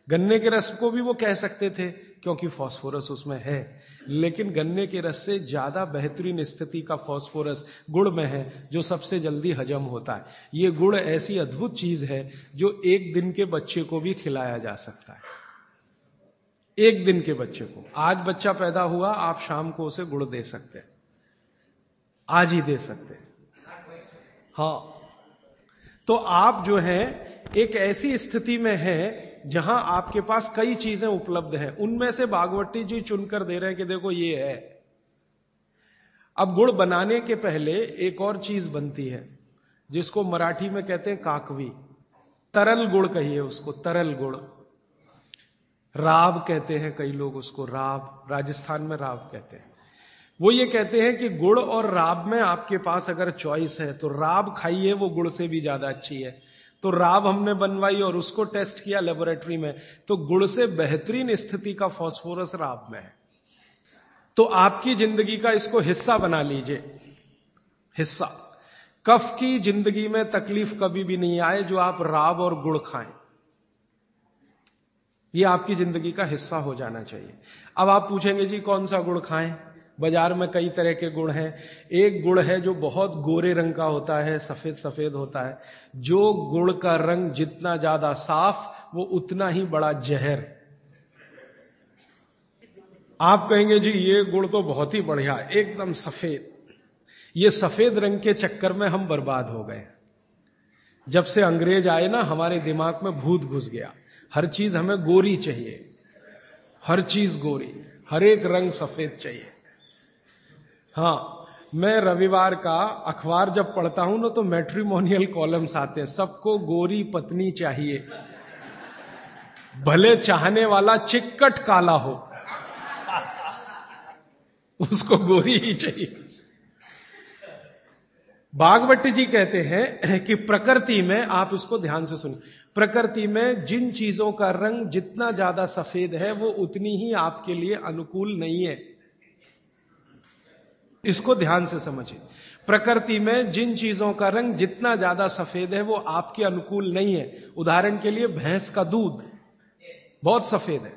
गन्ने के रस को भी वो कह सकते थे क्योंकि फास्फोरस उसमें है, लेकिन गन्ने के रस से ज्यादा बेहतरीन स्थिति का फास्फोरस गुड़ में है, जो सबसे जल्दी हजम होता है। यह गुड़ ऐसी अद्भुत चीज है जो 1 दिन के बच्चे को भी खिलाया जा सकता है। 1 दिन के बच्चे को, आज बच्चा पैदा हुआ, आप शाम को उसे गुड़ दे सकते हैं, आज ही दे सकते हैं। हाँ, तो आप जो है एक ऐसी स्थिति में है जहां आपके पास कई चीजें उपलब्ध हैं, उनमें से भागवती जी चुनकर दे रहे हैं कि देखो ये है। अब गुड़ बनाने के पहले एक और चीज बनती है जिसको मराठी में कहते हैं काकवी। तरल गुड़ कहिए उसको, तरल गुड़। राब कहते हैं कई लोग उसको, राब, राजस्थान में राब कहते हैं। वो ये कहते हैं कि गुड़ और राब में आपके पास अगर चॉइस है तो राब खाइए, वो गुड़ से भी ज्यादा अच्छी है। तो राब हमने बनवाई और उसको टेस्ट किया लेबोरेटरी में, तो गुड़ से बेहतरीन स्थिति का फास्फोरस राब में है। तो आपकी जिंदगी का इसको हिस्सा बना लीजिए, हिस्सा। कफ की जिंदगी में तकलीफ कभी भी नहीं आए जो आप राब और गुड़ खाएं, यह आपकी जिंदगी का हिस्सा हो जाना चाहिए। अब आप पूछेंगे जी कौन सा गुड़ खाएं? बाजार में कई तरह के गुड़ हैं। एक गुड़ है जो बहुत गोरे रंग का होता है, सफेद सफेद होता है। जो गुड़ का रंग जितना ज्यादा साफ, वो उतना ही बड़ा जहर। आप कहेंगे जी ये गुड़ तो बहुत ही बढ़िया, एकदम सफेद। ये सफेद रंग के चक्कर में हम बर्बाद हो गए। जब से अंग्रेज आए ना, हमारे दिमाग में भूत घुस गया। हर चीज हमें गोरी चाहिए, हर चीज गोरी, हर एक रंग सफेद चाहिए। हां, मैं रविवार का अखबार जब पढ़ता हूं ना, तो मैट्रिमोनियल कॉलम्स आते हैं, सबको गोरी पत्नी चाहिए, भले चाहने वाला चिक्कट काला हो, उसको गोरी ही चाहिए। भागवत जी कहते हैं कि प्रकृति में, आप इसको ध्यान से सुनिए, प्रकृति में जिन चीजों का रंग जितना ज्यादा सफेद है वो उतनी ही आपके लिए अनुकूल नहीं है। इसको ध्यान से समझिए। प्रकृति में जिन चीजों का रंग जितना ज्यादा सफेद है वो आपके अनुकूल नहीं है। उदाहरण के लिए भैंस का दूध बहुत सफेद है,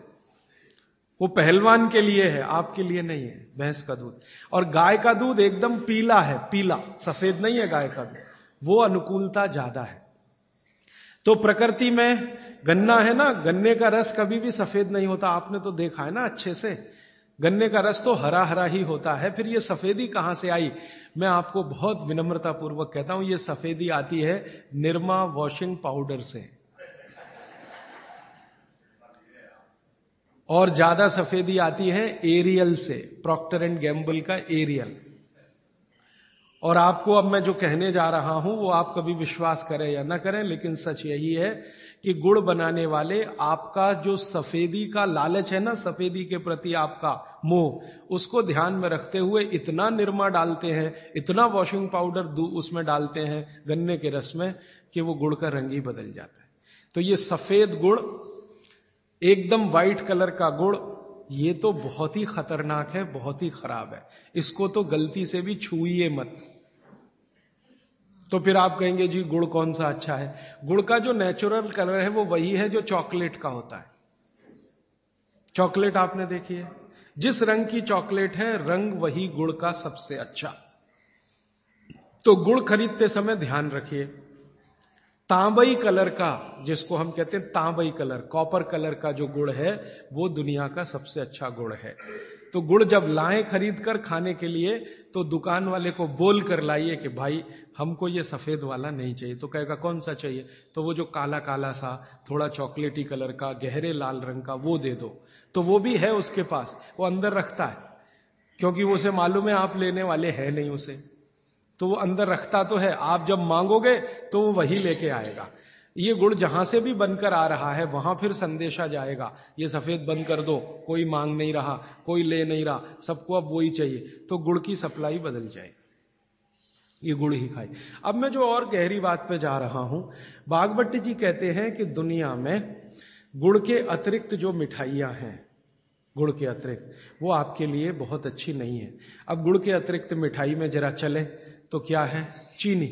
वो पहलवान के लिए है, आपके लिए नहीं है भैंस का दूध। और गाय का दूध एकदम पीला है, पीला, सफेद नहीं है गाय का दूध, वो अनुकूलता ज्यादा है। तो प्रकृति में गन्ना है ना, गन्ने का रस कभी भी सफेद नहीं होता, आपने तो देखा है ना अच्छे से। गन्ने का रस तो हरा हरा ही होता है, फिर ये सफेदी कहां से आई? मैं आपको बहुत विनम्रता पूर्वक कहता हूं, ये सफेदी आती है निरमा वॉशिंग पाउडर से, और ज्यादा सफेदी आती है एरियल से, प्रॉक्टर एंड गैम्बल का एरियल। और आपको अब मैं जो कहने जा रहा हूं वो आप कभी विश्वास करें या ना करें, लेकिन सच यही है कि गुड़ बनाने वाले आपका जो सफेदी का लालच है ना, सफेदी के प्रति आपका मोह, उसको ध्यान में रखते हुए इतना निरमा डालते हैं, इतना वॉशिंग पाउडर उसमें डालते हैं गन्ने के रस में, कि वो गुड़ का रंग ही बदल जाता है। तो ये सफेद गुड़, एकदम व्हाइट कलर का गुड़, ये तो बहुत ही खतरनाक है, बहुत ही खराब है। इसको तो गलती से भी छूइए मत। तो फिर आप कहेंगे जी गुड़ कौन सा अच्छा है? गुड़ का जो नेचुरल कलर है वो वही है जो चॉकलेट का होता है। चॉकलेट आपने देखी है, जिस रंग की चॉकलेट है रंग वही गुड़ का सबसे अच्छा। तो गुड़ खरीदते समय ध्यान रखिए, तांबई कलर का, जिसको हम कहते हैं तांबई कलर, कॉपर कलर का जो गुड़ है वो दुनिया का सबसे अच्छा गुड़ है। तो गुड़ जब लाएं खरीद कर खाने के लिए, तो दुकान वाले को बोल कर लाइए कि भाई हमको ये सफेद वाला नहीं चाहिए। तो कहेगा कौन सा चाहिए? तो वो जो काला काला सा, थोड़ा चॉकलेटी कलर का, गहरे लाल रंग का, वो दे दो। तो वो भी है उसके पास, वो अंदर रखता है, क्योंकि उसे मालूम है आप लेने वाले हैं नहीं उसे, तो वो अंदर रखता तो है। आप जब मांगोगे तो वो वही लेके आएगा। ये गुड़ जहां से भी बनकर आ रहा है वहां फिर संदेशा जाएगा, ये सफेद बंद कर दो, कोई मांग नहीं रहा, कोई ले नहीं रहा, सबको अब वही चाहिए। तो गुड़ की सप्लाई बदल जाएगी, ये गुड़ ही खाए। अब मैं जो और गहरी बात पे जा रहा हूं, बागभट्ट जी कहते हैं कि दुनिया में गुड़ के अतिरिक्त जो मिठाइयां हैं, गुड़ के अतिरिक्त, वो आपके लिए बहुत अच्छी नहीं है। अब गुड़ के अतिरिक्त मिठाई में जरा चले तो क्या है? चीनी।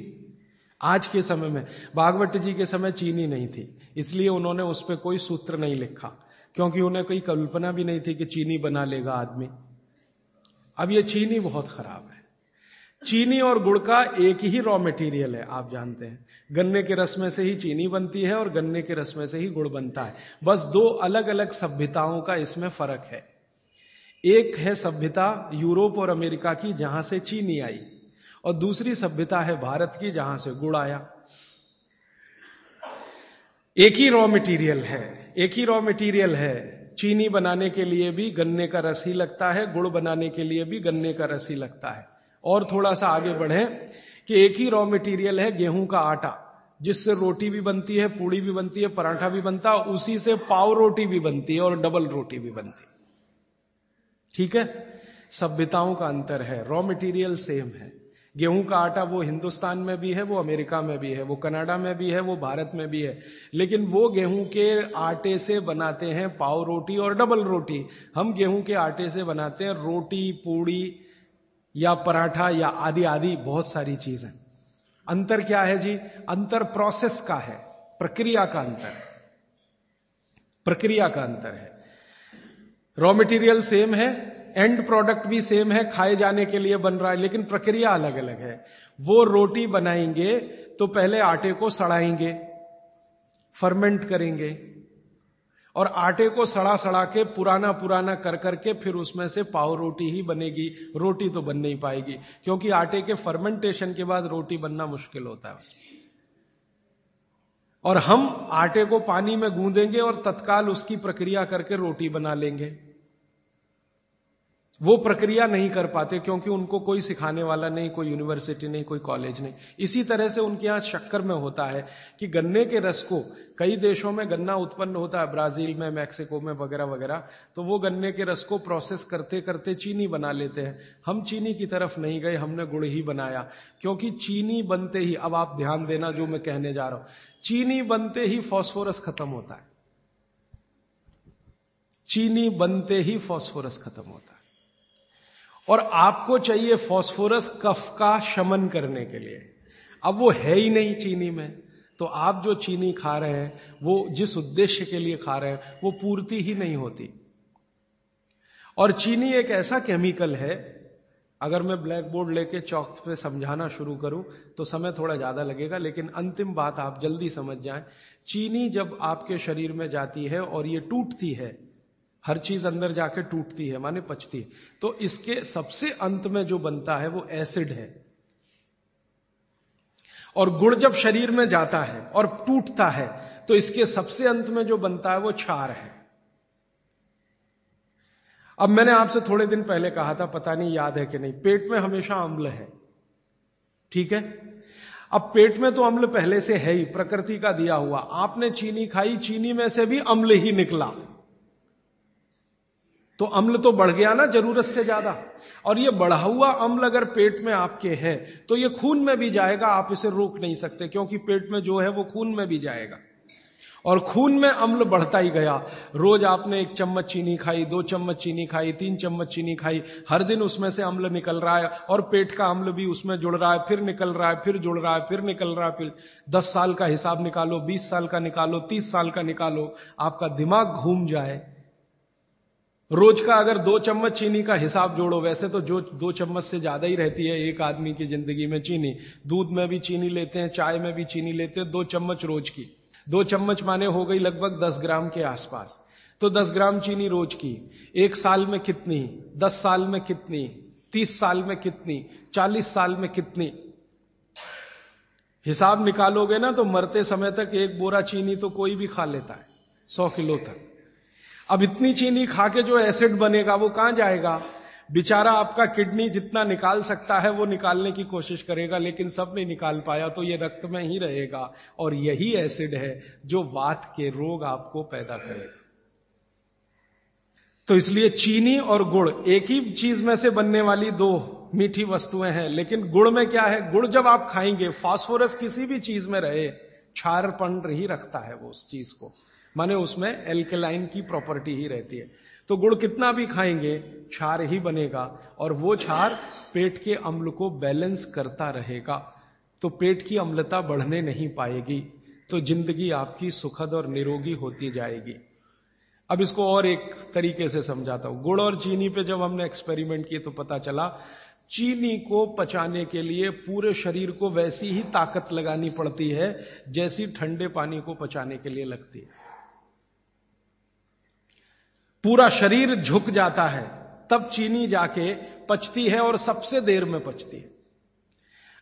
आज के समय में, बागभट्ट जी के समय चीनी नहीं थी, इसलिए उन्होंने उस पर कोई सूत्र नहीं लिखा, क्योंकि उन्हें कोई कल्पना भी नहीं थी कि चीनी बना लेगा आदमी। अब ये चीनी बहुत खराब है। चीनी और गुड़ का एक ही रॉ मटेरियल है, आप जानते हैं। गन्ने के रस में से ही चीनी बनती है और गन्ने के रस में से ही गुड़ बनता है। बस दो अलग अलग सभ्यताओं का इसमें फर्क है। एक है सभ्यता यूरोप और अमेरिका की, जहां से चीनी आई, और दूसरी सभ्यता है भारत की, जहां से गुड़ आया। एक ही रॉ मटेरियल है, एक ही रॉ मटेरियल है। चीनी बनाने के लिए भी गन्ने का रस ही लगता है, गुड़ बनाने के लिए भी गन्ने का रस ही लगता है। और थोड़ा सा आगे बढ़े कि एक ही रॉ मटेरियल है गेहूं का आटा, जिससे रोटी भी बनती है, पूड़ी भी बनती है, पराठा भी बनता है, उसी से पाव रोटी भी बनती है और डबल रोटी भी बनती है। ठीक है, सभ्यताओं का अंतर है, रॉ मटेरियल सेम है। गेहूं का आटा वो हिंदुस्तान में भी है, वो अमेरिका में भी है, वो कनाडा में भी है, वो भारत में भी है, लेकिन वो गेहूं के आटे से बनाते हैं पाव रोटी और डबल रोटी। हम गेहूं के आटे से बनाते हैं रोटी, पूड़ी या पराठा या आदि आदि बहुत सारी चीजें। अंतर क्या है जी? अंतर प्रोसेस का है, प्रक्रिया का अंतर है, प्रक्रिया का अंतर है। रॉ मटेरियल सेम है, एंड प्रोडक्ट भी सेम है, खाए जाने के लिए बन रहा है, लेकिन प्रक्रिया अलग अलग है। वो रोटी बनाएंगे तो पहले आटे को सड़ाएंगे, फर्मेंट करेंगे, और आटे को सड़ा सड़ा के पुराना पुराना कर करके फिर उसमें से पाव रोटी ही बनेगी। रोटी तो बन नहीं पाएगी, क्योंकि आटे के फर्मेंटेशन के बाद रोटी बनना मुश्किल होता है उसमें। और हम आटे को पानी में गूंदेंगे और तत्काल उसकी प्रक्रिया करके रोटी बना लेंगे। वो प्रक्रिया नहीं कर पाते, क्योंकि उनको कोई सिखाने वाला नहीं, कोई यूनिवर्सिटी नहीं, कोई कॉलेज नहीं। इसी तरह से उनके यहां शक्कर में होता है कि गन्ने के रस को, कई देशों में गन्ना उत्पन्न होता है, ब्राजील में, मैक्सिको में वगैरह वगैरह, तो वो गन्ने के रस को प्रोसेस करते करते चीनी बना लेते हैं। हम चीनी की तरफ नहीं गए, हमने गुड़ ही बनाया, क्योंकि चीनी बनते ही, अब आप ध्यान देना जो मैं कहने जा रहा हूं, चीनी बनते ही फास्फोरस खत्म होता है। चीनी बनते ही फास्फोरस खत्म होता है, और आपको चाहिए फास्फोरस कफ का शमन करने के लिए। अब वो है ही नहीं चीनी में, तो आप जो चीनी खा रहे हैं वो जिस उद्देश्य के लिए खा रहे हैं वो पूर्ति ही नहीं होती। और चीनी एक ऐसा केमिकल है, अगर मैं ब्लैक बोर्ड लेके चौक पे समझाना शुरू करूं तो समय थोड़ा ज्यादा लगेगा, लेकिन अंतिम बात आप जल्दी समझ जाएं। चीनी जब आपके शरीर में जाती है और ये टूटती है, हर चीज अंदर जाके टूटती है, माने पचती है। तो इसके सबसे अंत में जो बनता है वो एसिड है। और गुड़ जब शरीर में जाता है और टूटता है तो इसके सबसे अंत में जो बनता है वो क्षार है। अब मैंने आपसे थोड़े दिन पहले कहा था, पता नहीं याद है कि नहीं, पेट में हमेशा अम्ल है, ठीक है। अब पेट में तो अम्ल पहले से है ही, प्रकृति का दिया हुआ। आपने चीनी खाई, चीनी में से भी अम्ल ही निकला, तो अम्ल तो बढ़ गया ना जरूरत से ज्यादा। और ये बढ़ा हुआ अम्ल अगर पेट में आपके है तो ये खून में भी जाएगा, आप इसे रोक नहीं सकते, क्योंकि पेट में जो है वो खून में भी जाएगा। और खून में अम्ल बढ़ता ही गया। रोज आपने 1 चम्मच चीनी खाई, 2 चम्मच चीनी खाई, 3 चम्मच चीनी खाई, हर दिन उसमें से अम्ल निकल रहा है, और पेट का अम्ल भी उसमें जुड़ रहा है, फिर निकल रहा है, फिर जुड़ रहा है, फिर निकल रहा है। फिर 10 साल का हिसाब निकालो, 20 साल का निकालो, 30 साल का निकालो, आपका दिमाग घूम जाए। रोज का अगर 2 चम्मच चीनी का हिसाब जोड़ो, वैसे तो जो 2 चम्मच से ज्यादा ही रहती है एक आदमी की जिंदगी में चीनी। दूध में भी चीनी लेते हैं, चाय में भी चीनी लेते हैं, 2 चम्मच रोज की। 2 चम्मच माने हो गई लगभग 10 ग्राम के आसपास। तो 10 ग्राम चीनी रोज की, 1 साल में कितनी, 10 साल में कितनी, 30 साल में कितनी, 40 साल में कितनी, हिसाब निकालोगे ना तो मरते समय तक 1 बोरा चीनी तो कोई भी खा लेता है, 100 किलो तक। अब इतनी चीनी खा के जो एसिड बनेगा वो कहां जाएगा? बेचारा आपका किडनी जितना निकाल सकता है वो निकालने की कोशिश करेगा, लेकिन सब नहीं निकाल पाया, तो ये रक्त में ही रहेगा। और यही एसिड है जो वात के रोग आपको पैदा करेगा। तो इसलिए चीनी और गुड़ एक ही चीज में से बनने वाली 2 मीठी वस्तुएं हैं, लेकिन गुड़ में क्या है, गुड़ जब आप खाएंगे, फास्फोरस किसी भी चीज में रहे, क्षारपण ही रखता है वो उस चीज को, माने उसमें एल्केलाइन की प्रॉपर्टी ही रहती है। तो गुड़ कितना भी खाएंगे क्षार ही बनेगा, और वो क्षार पेट के अम्ल को बैलेंस करता रहेगा। तो पेट की अम्लता बढ़ने नहीं पाएगी, तो जिंदगी आपकी सुखद और निरोगी होती जाएगी। अब इसको और एक तरीके से समझाता हूं। गुड़ और चीनी पे जब हमने एक्सपेरिमेंट किए तो पता चला चीनी को पचाने के लिए पूरे शरीर को वैसी ही ताकत लगानी पड़ती है जैसी ठंडे पानी को पचाने के लिए लगती है। पूरा शरीर झुक जाता है तब चीनी जाके पचती है, और सबसे देर में पचती है।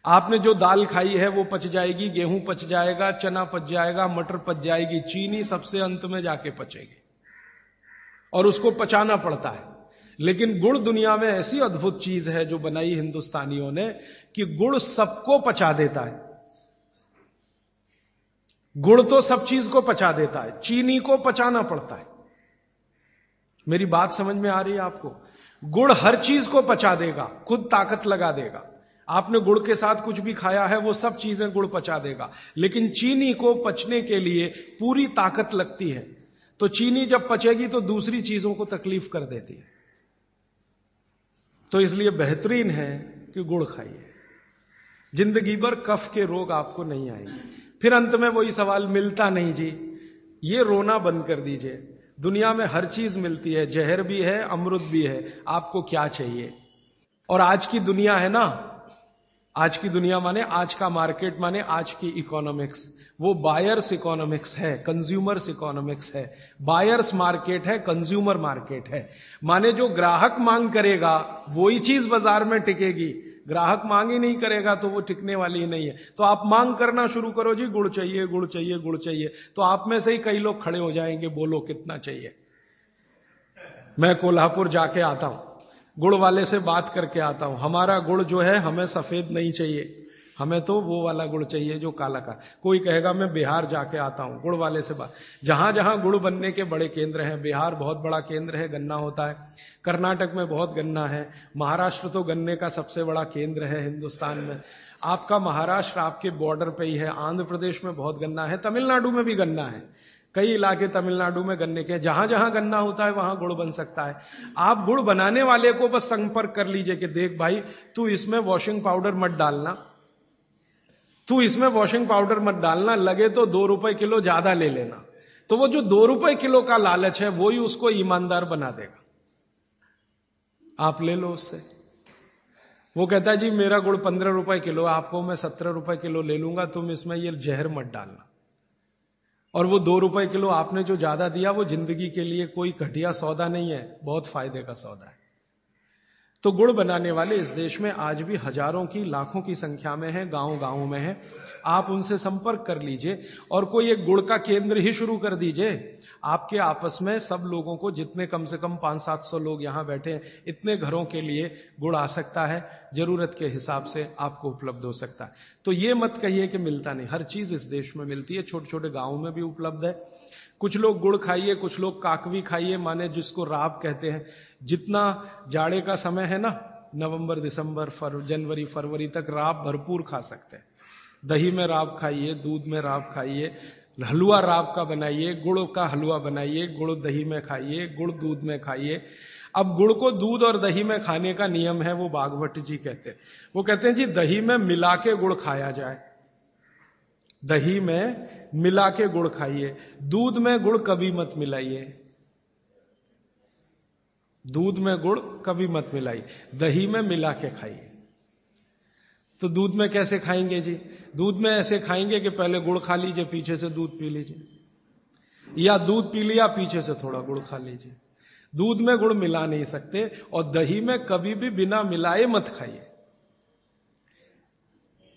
आपने जो दाल खाई है वो पच जाएगी, गेहूं पच जाएगा, चना पच जाएगा, मटर पच जाएगी, चीनी सबसे अंत में जाके पचेगी, और उसको पचाना पड़ता है। लेकिन गुड़ दुनिया में ऐसी अद्भुत चीज है जो बनाई हिंदुस्तानियों ने, कि गुड़ सबको पचा देता है। गुड़ तो सब चीज को पचा देता है, चीनी को पचाना पड़ता है। मेरी बात समझ में आ रही है आपको? गुड़ हर चीज को पचा देगा, खुद ताकत लगा देगा। आपने गुड़ के साथ कुछ भी खाया है वो सब चीजें गुड़ पचा देगा, लेकिन चीनी को पचने के लिए पूरी ताकत लगती है। तो चीनी जब पचेगी तो दूसरी चीजों को तकलीफ कर देती है। तो इसलिए बेहतरीन है कि गुड़ खाइए, जिंदगी भर कफ के रोग आपको नहीं आएंगे। फिर अंत में वही सवाल, मिलता नहीं जी, ये रोना बंद कर दीजिए। दुनिया में हर चीज मिलती है, जहर भी है, अमृत भी है, आपको क्या चाहिए? और आज की दुनिया है ना, आज की दुनिया माने आज का मार्केट, माने आज की इकोनॉमिक्स, वो बायर्स इकोनॉमिक्स है, कंज्यूमर्स इकोनॉमिक्स है। बायर्स मार्केट है, कंज्यूमर मार्केट है। माने जो ग्राहक मांग करेगा वही चीज बाजार में टिकेगी, ग्राहक मांग ही नहीं करेगा तो वो टिकने वाली ही नहीं है। तो आप मांग करना शुरू करो, जी गुड़ चाहिए, गुड़ चाहिए, गुड़ चाहिए, तो आप में से ही कई लोग खड़े हो जाएंगे, बोलो कितना चाहिए। मैं कोल्हापुर जाके आता हूं, गुड़ वाले से बात करके आता हूं, हमारा गुड़ जो है हमें सफेद नहीं चाहिए, हमें तो वो वाला गुड़ चाहिए जो काला का। कोई कहेगा मैं बिहार जाके आता हूं, गुड़ वाले से बात। जहां जहां गुड़ बनने के बड़े केंद्र हैं, बिहार बहुत बड़ा केंद्र है, गन्ना होता है, कर्नाटक में बहुत गन्ना है, महाराष्ट्र तो गन्ने का सबसे बड़ा केंद्र है हिंदुस्तान में। आपका महाराष्ट्र आपके बॉर्डर पे ही है, आंध्र प्रदेश में बहुत गन्ना है, तमिलनाडु में भी गन्ना है, कई इलाके तमिलनाडु में गन्ने के। जहां जहां गन्ना होता है वहां गुड़ बन सकता है। आप गुड़ बनाने वाले को बस संपर्क कर लीजिए कि देख भाई, तू इसमें वॉशिंग पाउडर मत डालना, तू इसमें वॉशिंग पाउडर मत डालना, लगे तो 2 रुपए किलो ज्यादा ले लेना। तो वो जो 2 रुपए किलो का लालच है वो ही उसको ईमानदार बना देगा। आप ले लो उससे। वो कहता है जी मेरा गुड़ 15 रुपए किलो, आपको मैं 17 रुपए किलो ले लूंगा, तुम इसमें ये जहर मत डालना। और वो 2 रुपए किलो आपने जो ज्यादा दिया वो जिंदगी के लिए कोई घटिया सौदा नहीं है, बहुत फायदे का सौदा है। तो गुड़ बनाने वाले इस देश में आज भी हजारों की लाखों की संख्या में है, गांव गांव में है। आप उनसे संपर्क कर लीजिए और कोई एक गुड़ का केंद्र ही शुरू कर दीजिए। आपके आपस में सब लोगों को, जितने कम से कम 500-700 लोग यहां बैठे हैं, इतने घरों के लिए गुड़ आ सकता है, जरूरत के हिसाब से आपको उपलब्ध हो सकता है। तो ये मत कहिए कि मिलता नहीं, हर चीज इस देश में मिलती है, छोटे छोटे गांवों में भी उपलब्ध है। कुछ लोग गुड़ खाइए, कुछ लोग काकवी खाइए, माने जिसको राब कहते हैं। जितना जाड़े का समय है ना, नवंबर दिसंबर जनवरी फरवरी तक राब भरपूर खा सकते हैं। दही में राब खाइए, दूध में राब खाइए, हलवा राब का बनाइए, गुड़ का हलवा बनाइए, गुड़ दही में खाइए, गुड़ दूध में खाइए। अब गुड़ को दूध और दही में खाने का नियम है, वो बागभट्ट जी कहते हैं। वो कहते हैं जी दही में मिला के गुड़ खाया जाए, दही में मिला के गुड़ खाइए, दूध में गुड़ कभी मत मिलाइए, दूध में गुड़ कभी मत मिलाइए, दही में मिला के खाइए। तो दूध में कैसे खाएंगे जी? दूध में ऐसे खाएंगे कि पहले गुड़ खा लीजिए, पीछे से दूध पी लीजिए, या दूध पी लिया पीछे से थोड़ा गुड़ खा लीजिए। दूध में गुड़ मिला नहीं सकते, और दही में कभी भी बिना मिलाए मत खाइए।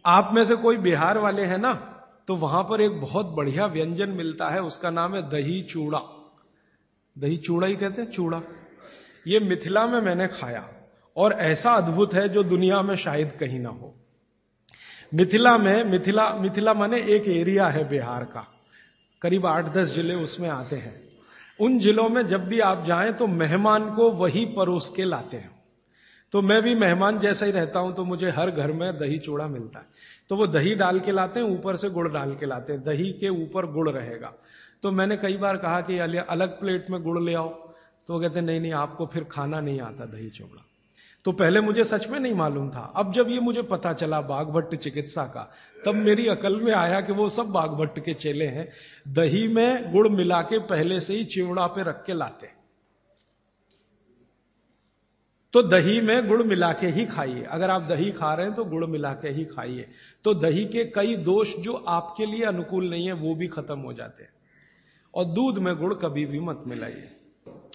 आप में से कोई बिहार वाले हैं ना, तो वहां पर एक बहुत बढ़िया व्यंजन मिलता है, उसका नाम है दही चूड़ा। दही चूड़ा ही कहते हैं, चूड़ा। ये मिथिला में मैंने खाया और ऐसा अद्भुत है जो दुनिया में शायद कहीं ना हो। मिथिला में, मिथिला माने एक एरिया है बिहार का, करीब 8-10 जिले उसमें आते हैं। उन जिलों में जब भी आप जाएं तो मेहमान को वही परोस के लाते हैं। तो मैं भी मेहमान जैसा ही रहता हूं, तो मुझे हर घर में दही चूड़ा मिलता है। तो वो दही डाल के लाते हैं, ऊपर से गुड़ डाल के लाते हैं, दही के ऊपर गुड़ रहेगा। तो मैंने कई बार कहा कि अलग प्लेट में गुड़ ले आओ, तो वो कहते नहीं नहीं, आपको फिर खाना नहीं आता दही चूड़ा। तो पहले मुझे सच में नहीं मालूम था। अब जब ये मुझे पता चला बागभट्ट चिकित्सा का, तब मेरी अकल में आया कि वो सब बागभट्ट के चेले हैं, दही में गुड़ मिला के पहले से ही चिवड़ा पे रख के लाते। तो दही में गुड़ मिला के ही खाइए। अगर आप दही खा रहे हैं तो गुड़ मिला के ही खाइए, तो दही के कई दोष जो आपके लिए अनुकूल नहीं है वो भी खत्म हो जाते हैं। और दूध में गुड़ कभी भी मत मिलाइए।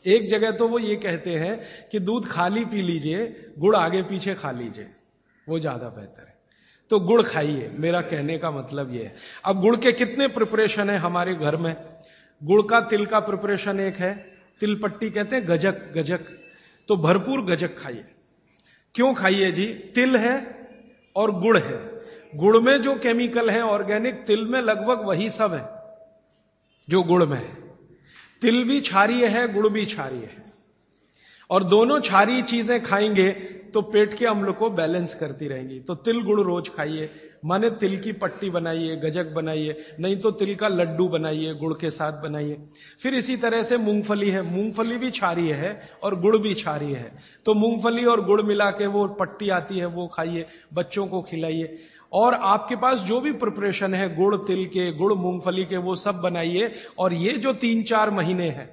एक जगह तो वो ये कहते हैं कि दूध खाली पी लीजिए, गुड़ आगे पीछे खा लीजिए, वो ज्यादा बेहतर है। तो गुड़ खाइए, मेरा कहने का मतलब ये है। अब गुड़ के कितने प्रिपरेशन है हमारे घर में? गुड़ का तिल का प्रिपरेशन एक है, तिल पट्टी कहते हैं, गजक। तो भरपूर गजक खाइए। क्यों खाइए जी? तिल है और गुड़ है। गुड़ में जो केमिकल है ऑर्गेनिक, तिल में लगभग वही सब है जो गुड़ में है। तिल भी क्षारीय है, गुड़ भी क्षारीय है, और दोनों क्षारीय चीजें खाएंगे तो पेट के अम्ल को बैलेंस करती रहेंगी। तो तिल गुड़ रोज खाइए, माने तिल की पट्टी बनाइए, गजक बनाइए, नहीं तो तिल का लड्डू बनाइए, गुड़ के साथ बनाइए। फिर इसी तरह से मूंगफली है, मूंगफली भी क्षारीय है और गुड़ भी क्षारीय है। तो मूंगफली और गुड़ मिला के वो पट्टी आती है, वो खाइए, बच्चों को खिलाइए। और आपके पास जो भी प्रिपरेशन है गुड़ तिल के, गुड़ मूंगफली के, वो सब बनाइए। और ये जो 3-4 महीने हैं,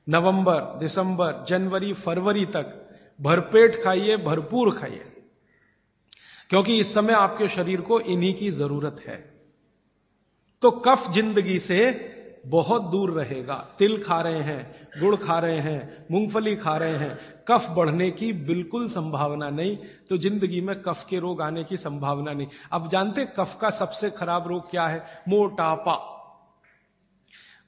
नवंबर दिसंबर जनवरी फरवरी तक, भरपेट खाइए, भरपूर खाइए, क्योंकि इस समय आपके शरीर को इन्हीं की जरूरत है। तो कफ जिंदगी से बहुत दूर रहेगा। तिल खा रहे हैं, गुड़ खा रहे हैं, मूंगफली खा रहे हैं, कफ बढ़ने की बिल्कुल संभावना नहीं। तो जिंदगी में कफ के रोग आने की संभावना नहीं। अब जानते कफ का सबसे खराब रोग क्या है? मोटापा।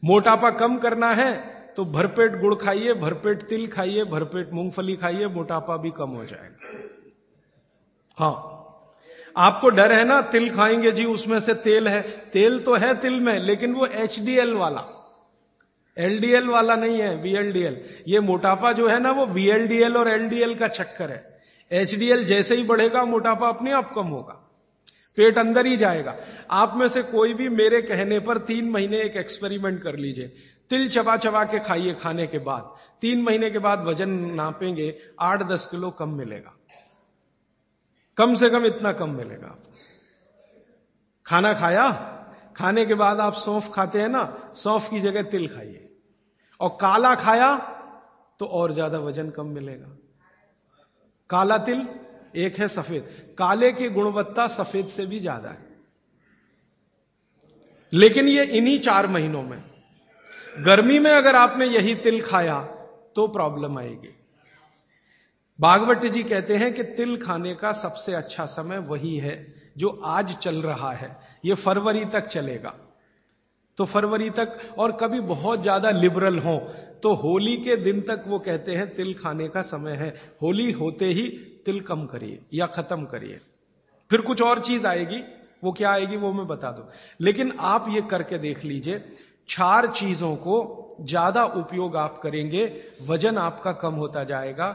मोटापा कम करना है तो भरपेट गुड़ खाइए, भरपेट तिल खाइए, भरपेट मूंगफली खाइए, मोटापा भी कम हो जाएगा। हां, आपको डर है ना, तिल खाएंगे जी उसमें से तेल है। तेल तो है तिल में, लेकिन वो HDL वाला, LDL वाला नहीं है, VLDL। ये मोटापा जो है ना, वो VLDL और LDL का चक्कर है। HDL जैसे ही बढ़ेगा, मोटापा अपने आप कम होगा, पेट अंदर ही जाएगा। आप में से कोई भी मेरे कहने पर 3 महीने एक एक्सपेरिमेंट कर लीजिए। तिल चबा चबा के खाइए, खाने के बाद 3 महीने के बाद वजन नापेंगे, 8-10 किलो कम मिलेगा, कम से कम इतना कम मिलेगा। खाना खाया, खाने के बाद आप सौंफ खाते हैं ना, सौंफ की जगह तिल खाइए। और काला खाया तो और ज्यादा वजन कम मिलेगा। काला तिल एक है सफेद, काले की गुणवत्ता सफेद से भी ज्यादा है। लेकिन ये इन्हीं 4 महीनों में, गर्मी में अगर आपने यही तिल खाया तो प्रॉब्लम आएगी। भागवत जी कहते हैं कि तिल खाने का सबसे अच्छा समय वही है जो आज चल रहा है, ये फरवरी तक चलेगा। तो फरवरी तक, और कभी बहुत ज्यादा लिबरल हो तो होली के दिन तक वो कहते हैं तिल खाने का समय है, होली होते ही तिल कम करिए या खत्म करिए। फिर कुछ और चीज आएगी, वो क्या आएगी वो मैं बता दूं, लेकिन आप ये करके देख लीजिए। 4 चीजों को ज्यादा उपयोग आप करेंगे, वजन आपका कम होता जाएगा,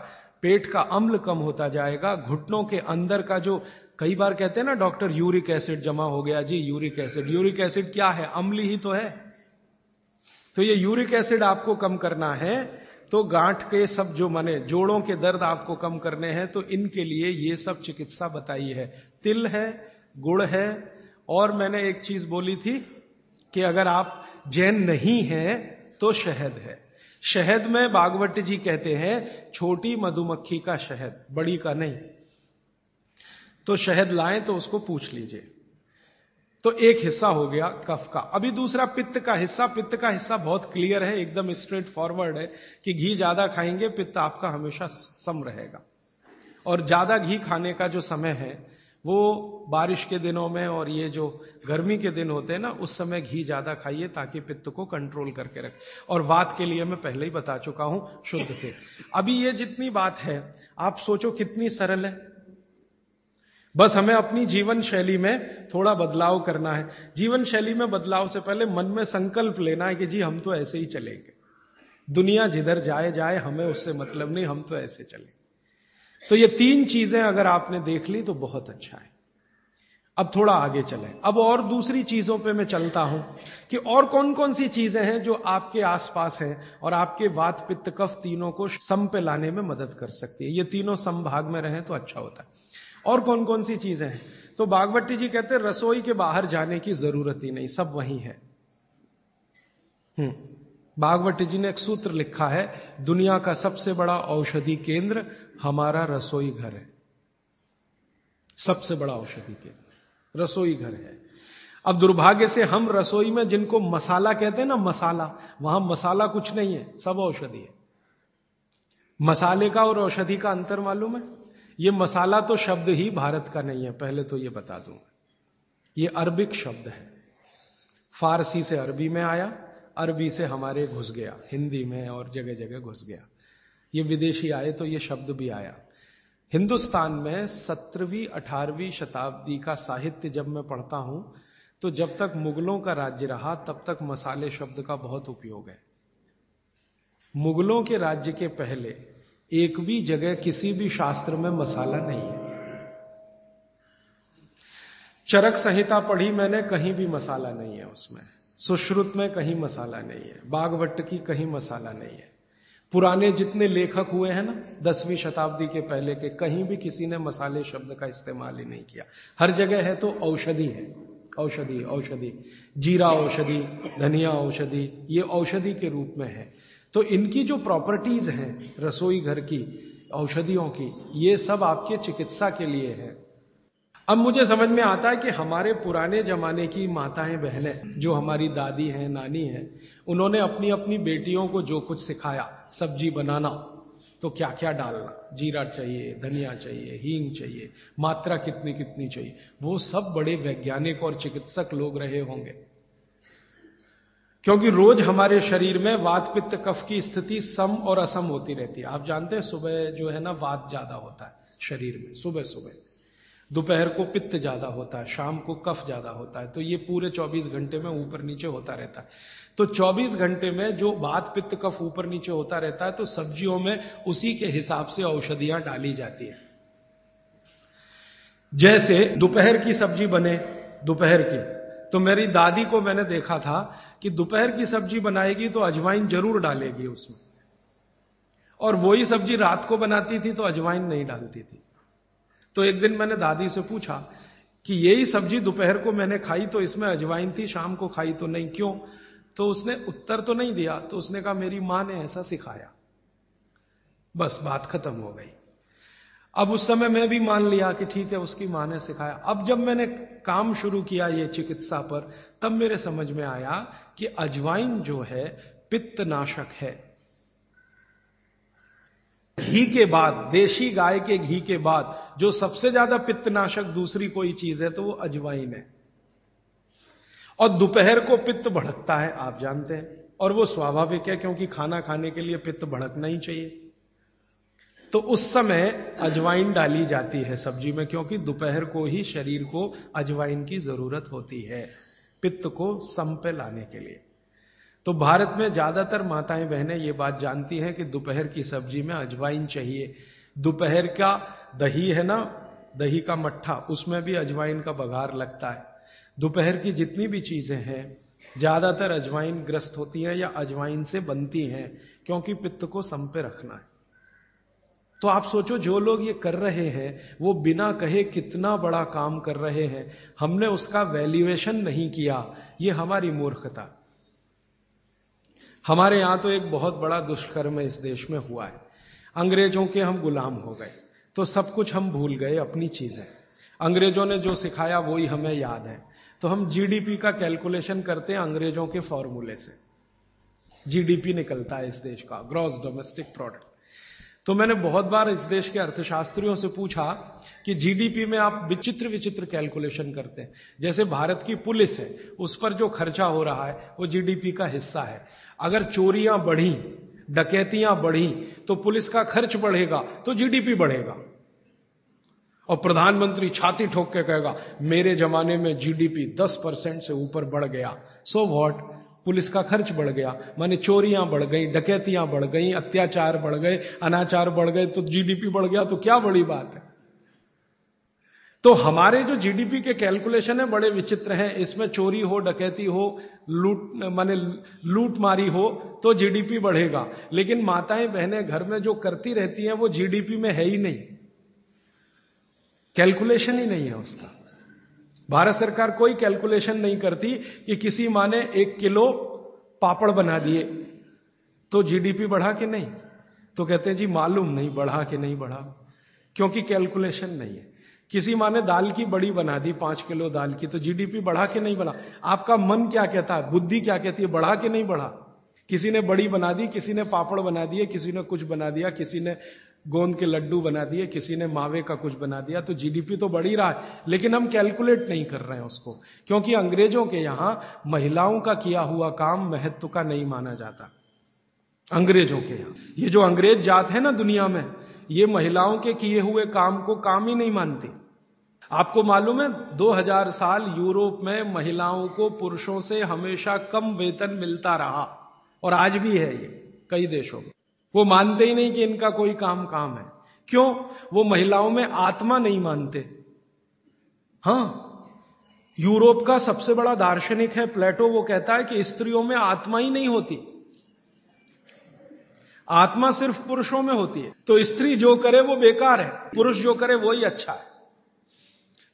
पेट का अम्ल कम होता जाएगा, घुटनों के अंदर का जो कई बार कहते हैं ना डॉक्टर यूरिक एसिड जमा हो गया जी, यूरिक एसिड क्या है? अम्ल ही तो है। तो ये यूरिक एसिड आपको कम करना है, तो गांठ के सब जो माने जोड़ों के दर्द आपको कम करने हैं, तो इनके लिए ये सब चिकित्सा बताई है। तिल है, गुड़ है, और मैंने एक चीज बोली थी कि अगर आप जैन नहीं हैं तो शहद है। शहद में भागवत जी कहते हैं छोटी मधुमक्खी का शहद, बड़ी का नहीं। तो शहद लाएं तो उसको पूछ लीजिए। तो एक हिस्सा हो गया कफ का। अभी दूसरा पित्त का हिस्सा। पित्त का हिस्सा बहुत क्लियर है, एकदम स्ट्रेट फॉरवर्ड है कि घी ज्यादा खाएंगे पित्त आपका हमेशा सम रहेगा। और ज्यादा घी खाने का जो समय है वो बारिश के दिनों में और ये जो गर्मी के दिन होते हैं ना, उस समय घी ज्यादा खाइए ताकि पित्त को कंट्रोल करके रखे। और वात के लिए मैं पहले ही बता चुका हूं, शुद्ध तेल। अभी ये जितनी बात है आप सोचो कितनी सरल है। बस हमें अपनी जीवन शैली में थोड़ा बदलाव करना है। जीवन शैली में बदलाव से पहले मन में संकल्प लेना है कि जी हम तो ऐसे ही चलेंगे, दुनिया जिधर जाए जाए, हमें उससे मतलब नहीं, हम तो ऐसे चलेंगे। तो ये 3 चीजें अगर आपने देख ली तो बहुत अच्छा है। अब थोड़ा आगे चलें। अब और दूसरी चीजों पे मैं चलता हूं कि और कौन कौन सी चीजें हैं जो आपके आसपास हैं और आपके वात पित्त कफ तीनों को सम पे लाने में मदद कर सकती है। ये तीनों समभाग में रहें तो अच्छा होता है। और कौन कौन सी चीजें हैं? तो भागवत जी कहते हैं रसोई के बाहर जाने की जरूरत ही नहीं, सब वहीं है। भागवत जी ने एक सूत्र लिखा है, दुनिया का सबसे बड़ा औषधि केंद्र हमारा रसोई घर है। सबसे बड़ा औषधि केंद्र रसोई घर है। अब दुर्भाग्य से हम रसोई में जिनको मसाला कहते हैं ना, मसाला, वहां मसाला कुछ नहीं है, सब औषधि है। मसाले का और औषधि का अंतर मालूम है? ये मसाला तो शब्द ही भारत का नहीं है, पहले तो ये बता दूं। ये अरबिक शब्द है, फारसी से अरबी में आया, अरबी से हमारे घुस गया, हिंदी में और जगह जगह घुस गया। ये विदेशी आए तो ये शब्द भी आया। हिंदुस्तान में 17वीं 18वीं शताब्दी का साहित्य जब मैं पढ़ता हूं तो जब तक मुगलों का राज्य रहा तब तक मसाले शब्द का बहुत उपयोग है। मुगलों के राज्य के पहले एक भी जगह किसी भी शास्त्र में मसाला नहीं है। चरक संहिता पढ़ी मैंने, कहीं भी मसाला नहीं है उसमें। सुश्रुत में कहीं मसाला नहीं है, भागवत की कहीं मसाला नहीं है। पुराने जितने लेखक हुए हैं ना 10वीं शताब्दी के पहले के, कहीं भी किसी ने मसाले शब्द का इस्तेमाल ही नहीं किया। हर जगह है तो औषधि है, औषधि औषधि, जीरा औषधि, धनिया औषधि, ये औषधि के रूप में है। तो इनकी जो प्रॉपर्टीज हैं रसोई घर की, औषधियों की, ये सब आपके चिकित्सा के लिए है। अब मुझे समझ में आता है कि हमारे पुराने जमाने की माताएं बहनें, जो हमारी दादी हैं, नानी हैं, उन्होंने अपनी अपनी बेटियों को जो कुछ सिखाया, सब्जी बनाना तो क्या क्या डालना, जीरा चाहिए, धनिया चाहिए, हींग चाहिए, मात्रा कितनी कितनी चाहिए, वो सब बड़े वैज्ञानिक और चिकित्सक लोग रहे होंगे। क्योंकि रोज हमारे शरीर में वात पित्त कफ की स्थिति सम और असम होती रहती है। आप जानते हैं सुबह जो है ना वात ज्यादा होता है शरीर में, सुबह सुबह, दोपहर को पित्त ज्यादा होता है, शाम को कफ ज्यादा होता है। तो ये पूरे 24 घंटे में ऊपर नीचे होता रहता है। तो 24 घंटे में जो वात पित्त कफ ऊपर नीचे होता रहता है, तो सब्जियों में उसी के हिसाब से औषधियां डाली जाती है। जैसे दोपहर की सब्जी बने, दोपहर की, तो मेरी दादी को मैंने देखा था कि दोपहर की सब्जी बनाएगी तो अजवाइन जरूर डालेगी उसमें, और वही सब्जी रात को बनाती थी तो अजवाइन नहीं डालती थी। तो एक दिन मैंने दादी से पूछा कि यही सब्जी दोपहर को मैंने खाई तो इसमें अजवाइन थी, शाम को खाई तो नहीं, क्यों? तो उसने उत्तर तो नहीं दिया। तो उसने कहा मेरी मां ने ऐसा सिखाया। बस बात खत्म हो गई। अब उस समय मैं भी मान लिया कि ठीक है उसकी मां ने सिखाया। अब जब मैंने काम शुरू किया ये चिकित्सा पर, तब मेरे समझ में आया कि अजवाइन जो है पित्तनाशक है। घी के बाद, देशी गाय के घी के बाद जो सबसे ज्यादा पित्तनाशक दूसरी कोई चीज है तो वो अजवाइन है। और दोपहर को पित्त भड़कता है, आप जानते हैं, और वो स्वाभाविक है क्योंकि खाना खाने के लिए पित्त भड़कना ही चाहिए। तो उस समय अजवाइन डाली जाती है सब्जी में, क्योंकि दोपहर को ही शरीर को अजवाइन की जरूरत होती है पित्त को सम पे लाने के लिए। तो भारत में ज्यादातर माताएं बहनें ये बात जानती हैं कि दोपहर की सब्जी में अजवाइन चाहिए। दोपहर का दही है ना, दही का मट्ठा, उसमें भी अजवाइन का बघार लगता है। दोपहर की जितनी भी चीजें हैं ज्यादातर अजवाइन ग्रस्त होती हैं या अजवाइन से बनती हैं, क्योंकि पित्त को सम पे रखना है। तो आप सोचो, जो लोग ये कर रहे हैं वो बिना कहे कितना बड़ा काम कर रहे हैं, हमने उसका वैल्यूएशन नहीं किया, ये हमारी मूर्खता। हमारे यहां तो एक बहुत बड़ा दुष्कर्म इस देश में हुआ है। अंग्रेजों के हम गुलाम हो गए तो सब कुछ हम भूल गए, अपनी चीजें। अंग्रेजों ने जो सिखाया वही हमें याद है। तो हम जीडीपी का कैलकुलेशन करते हैं अंग्रेजों के फॉर्मूले से। जीडीपी निकलता है इस देश का, ग्रॉस डोमेस्टिक प्रोडक्ट। तो मैंने बहुत बार इस देश के अर्थशास्त्रियों से पूछा कि जीडीपी में आप विचित्र विचित्र कैलकुलेशन करते हैं। जैसे भारत की पुलिस है, उस पर जो खर्चा हो रहा है वो जीडीपी का हिस्सा है। अगर चोरियां बढ़ी, डकैतियां बढ़ी तो पुलिस का खर्च बढ़ेगा तो जीडीपी बढ़ेगा। और प्रधानमंत्री छाती ठोक के कहेगा मेरे जमाने में जीडीपी 10% से ऊपर बढ़ गया। सो व्हाट, पुलिस का खर्च बढ़ गया, माने चोरियां बढ़ गई, डकैतियां बढ़ गई, अत्याचार बढ़ गए, अनाचार बढ़ गए, तो जीडीपी बढ़ गया, तो क्या बड़ी बात है। तो हमारे जो जीडीपी के कैलकुलेशन है बड़े विचित्र हैं। इसमें चोरी हो, डकैती हो, लूट मारी हो तो जीडीपी बढ़ेगा, लेकिन माताएं बहनें घर में जो करती रहती हैं वो जीडीपी में है ही नहीं, कैलकुलेशन ही नहीं है उसका। भारत सरकार कोई कैलकुलेशन नहीं करती कि किसी माँ ने 1 किलो पापड़ बना दिए तो जीडीपी बढ़ा कि नहीं, तो कहते हैं जी मालूम नहीं बढ़ा कि नहीं बढ़ा, क्योंकि कैलकुलेशन नहीं है। किसी माँ ने दाल की बड़ी बना दी 5 किलो दाल की, तो जीडीपी बढ़ा कि नहीं बढ़ा। आपका मन क्या कहता है, बुद्धि क्या कहती है, बढ़ा कि नहीं बढ़ा। किसी ने बड़ी बना दी, किसी ने पापड़ बना दिए, किसी ने कुछ बना दिया, किसी ने गोंद के लड्डू बना दिए, किसी ने मावे का कुछ बना दिया, तो जीडीपी तो बढ़ ही रहा है, लेकिन हम कैलकुलेट नहीं कर रहे हैं उसको, क्योंकि अंग्रेजों के यहां महिलाओं का किया हुआ काम महत्व का नहीं माना जाता। अंग्रेजों के यहां ये जो अंग्रेज जात है ना दुनिया में, ये महिलाओं के किए हुए काम को काम ही नहीं मानती। आपको मालूम है 2000 साल यूरोप में महिलाओं को पुरुषों से हमेशा कम वेतन मिलता रहा, और आज भी है ये कई देशों में। वो मानते ही नहीं कि इनका कोई काम है। क्यों? वो महिलाओं में आत्मा नहीं मानते। हां, यूरोप का सबसे बड़ा दार्शनिक है प्लेटो, वो कहता है कि स्त्रियों में आत्मा ही नहीं होती, आत्मा सिर्फ पुरुषों में होती है। तो स्त्री जो करे वो बेकार है, पुरुष जो करे वो ही अच्छा है।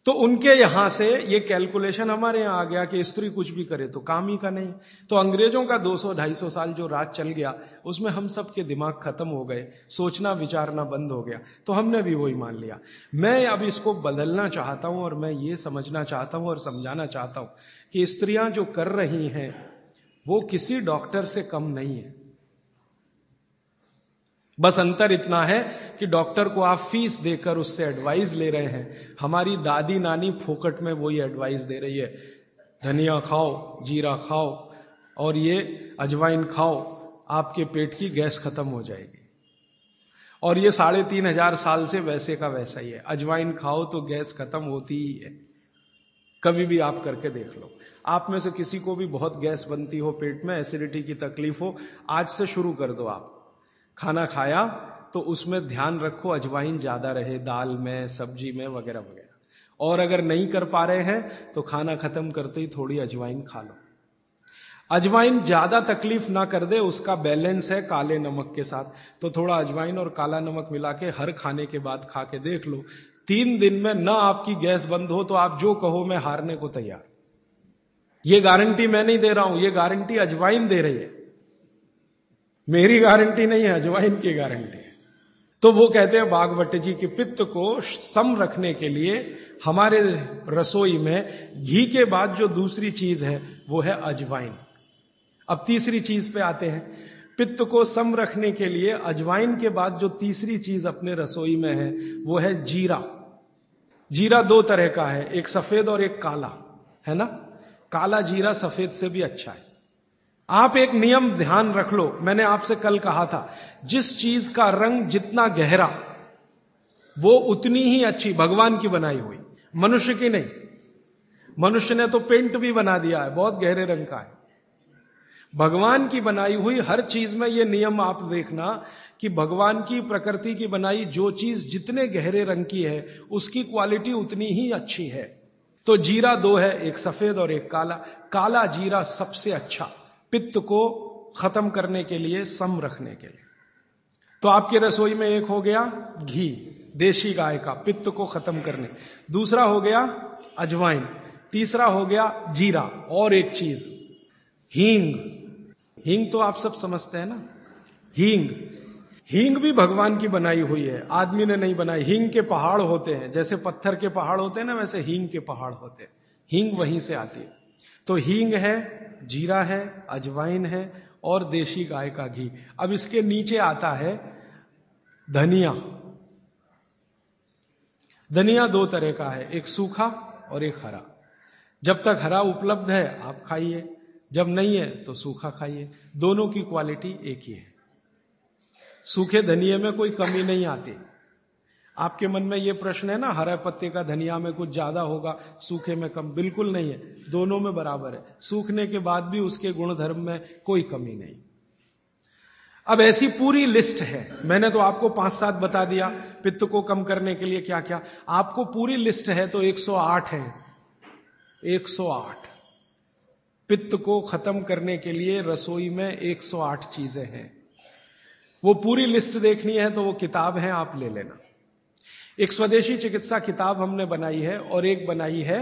तो उनके यहां से ये कैलकुलेशन हमारे यहां आ गया कि स्त्री कुछ भी करे तो काम ही का नहीं। तो अंग्रेजों का 200-250 साल जो राज चल गया उसमें हम सब के दिमाग खत्म हो गए, सोचना विचारना बंद हो गया, तो हमने भी वही मान लिया। मैं अब इसको बदलना चाहता हूं, और मैं ये समझना चाहता हूं और समझाना चाहता हूं कि स्त्रियां जो कर रही हैं वो किसी डॉक्टर से कम नहीं है। बस अंतर इतना है कि डॉक्टर को आप फीस देकर उससे एडवाइस ले रहे हैं, हमारी दादी नानी फोकट में वही एडवाइस दे रही है, धनिया खाओ, जीरा खाओ और ये अजवाइन खाओ, आपके पेट की गैस खत्म हो जाएगी। और ये 3500 साल से वैसे का वैसा ही है, अजवाइन खाओ तो गैस खत्म होती ही है। कभी भी आप करके देख लो। आप में से किसी को भी बहुत गैस बनती हो, पेट में एसिडिटी की तकलीफ हो, आज से शुरू कर दो। आप खाना खाया तो उसमें ध्यान रखो अजवाइन ज्यादा रहे, दाल में, सब्जी में, वगैरह वगैरह। और अगर नहीं कर पा रहे हैं तो खाना खत्म करते ही थोड़ी अजवाइन खा लो। अजवाइन ज्यादा तकलीफ ना कर दे, उसका बैलेंस है काले नमक के साथ, तो थोड़ा अजवाइन और काला नमक मिला के हर खाने के बाद खा के देख लो। 3 दिन में ना आपकी गैस बंद हो तो आप जो कहो मैं हारने को तैयार। ये गारंटी मैं नहीं दे रहा हूं, ये गारंटी अजवाइन दे रही है, मेरी गारंटी नहीं है, अजवाइन की गारंटी है। तो वो कहते हैं भागवत जी कि पित्त को सम रखने के लिए हमारे रसोई में घी के बाद जो दूसरी चीज है वो है अजवाइन। अब तीसरी चीज पे आते हैं। पित्त को सम रखने के लिए अजवाइन के बाद जो तीसरी चीज अपने रसोई में है वो है जीरा। जीरा दो तरह का है, एक सफेद और एक काला, है ना। काला जीरा सफेद से भी अच्छा है। आप एक नियम ध्यान रख लो, मैंने आपसे कल कहा था, जिस चीज का रंग जितना गहरा वो उतनी ही अच्छी, भगवान की बनाई हुई, मनुष्य की नहीं। मनुष्य ने तो पेंट भी बना दिया है, बहुत गहरे रंग का है। भगवान की बनाई हुई हर चीज में ये नियम आप देखना कि भगवान की प्रकृति की बनाई जो चीज जितने गहरे रंग की है उसकी क्वालिटी उतनी ही अच्छी है। तो जीरा दो है, एक सफेद और एक काला। काला जीरा सबसे अच्छा, पित्त को खत्म करने के लिए, सम रखने के लिए। तो आपके रसोई में एक हो गया घी देशी गाय का, पित्त को खत्म करने। दूसरा हो गया अजवाइन। तीसरा हो गया जीरा। और एक चीज हींग। हींग तो आप सब समझते हैं ना। हींग, हींग भी भगवान की बनाई हुई है, आदमी ने नहीं बनाई। हींग के पहाड़ होते हैं, जैसे पत्थर के पहाड़ होते हैं ना, वैसे हींग के पहाड़ होते हैं। हींग वहीं से आती है। तो हींग है, जीरा है, अजवाइन है और देशी गाय का घी। अब इसके नीचे आता है धनिया। धनिया दो तरह का है, एक सूखा और एक हरा। जब तक हरा उपलब्ध है आप खाइए, जब नहीं है तो सूखा खाइए। दोनों की क्वालिटी एक ही है। सूखे धनिये में कोई कमी नहीं आती। आपके मन में यह प्रश्न है ना, हरे पत्ते का धनिया में कुछ ज्यादा होगा, सूखे में कम, बिल्कुल नहीं है, दोनों में बराबर है। सूखने के बाद भी उसके गुणधर्म में कोई कमी नहीं। अब ऐसी पूरी लिस्ट है, मैंने तो आपको 5-7 बता दिया पित्त को कम करने के लिए क्या क्या। आपको पूरी लिस्ट है तो 108 है। 108 पित्त को खत्म करने के लिए रसोई में 108 चीजें हैं। वो पूरी लिस्ट देखनी है तो वो किताब है, आप ले लेना। एक स्वदेशी चिकित्सा किताब हमने बनाई है और एक बनाई है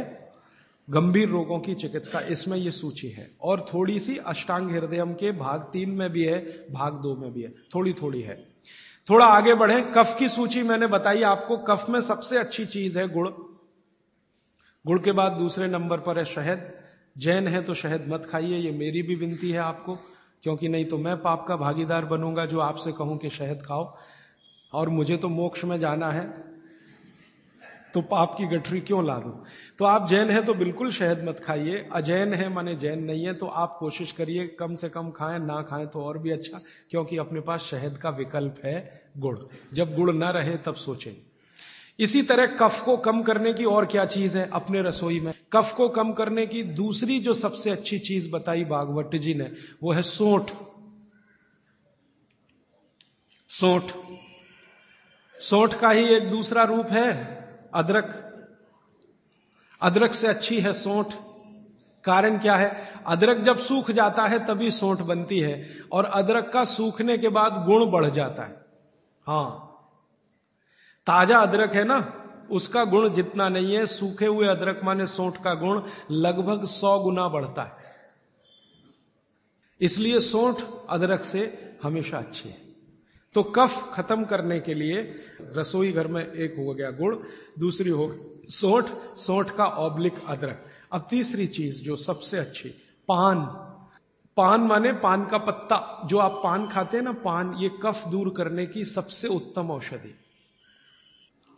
गंभीर रोगों की चिकित्सा, इसमें ये सूची है। और थोड़ी सी अष्टांग हृदयम के भाग 3 में भी है, भाग 2 में भी है, थोड़ी थोड़ी है। थोड़ा आगे बढ़े, कफ की सूची मैंने बताई आपको। कफ में सबसे अच्छी चीज है गुड़। गुड़ के बाद दूसरे नंबर पर है शहद। जैन है तो शहद मत खाइए, ये मेरी भी विनती है आपको, क्योंकि नहीं तो मैं पाप का भागीदार बनूंगा जो आपसे कहूं कि शहद खाओ, और मुझे तो मोक्ष में जाना है, तो पाप की गठरी क्यों ला दूं। तो आप जैन है तो बिल्कुल शहद मत खाइए। अजैन है माने जैन नहीं है तो आप कोशिश करिए कम से कम खाएं, ना खाएं तो और भी अच्छा, क्योंकि अपने पास शहद का विकल्प है गुड़। जब गुड़ ना रहे तब सोचें। इसी तरह कफ को कम करने की और क्या चीज है अपने रसोई में। कफ को कम करने की दूसरी जो सबसे अच्छी चीज बताई भागवत जी ने वो है सौंठ। सौंठ, सौंठ का ही एक दूसरा रूप है अदरक। अदरक से अच्छी है सौंठ। कारण क्या है, अदरक जब सूख जाता है तभी सौंठ बनती है, और अदरक का सूखने के बाद गुण बढ़ जाता है। हां, ताजा अदरक है ना, उसका गुण जितना नहीं है, सूखे हुए अदरक माने सौंठ का गुण लगभग 100 गुना बढ़ता है। इसलिए सौंठ अदरक से हमेशा अच्छी है। तो कफ खत्म करने के लिए रसोई घर में एक हो गया गुड़, दूसरी हो सौंठ, सौंठ का ऑब्लिक अदरक। अब तीसरी चीज जो सबसे अच्छी, पान। पान माने पान का पत्ता, जो आप पान खाते हैं ना, पान, ये कफ दूर करने की सबसे उत्तम औषधि।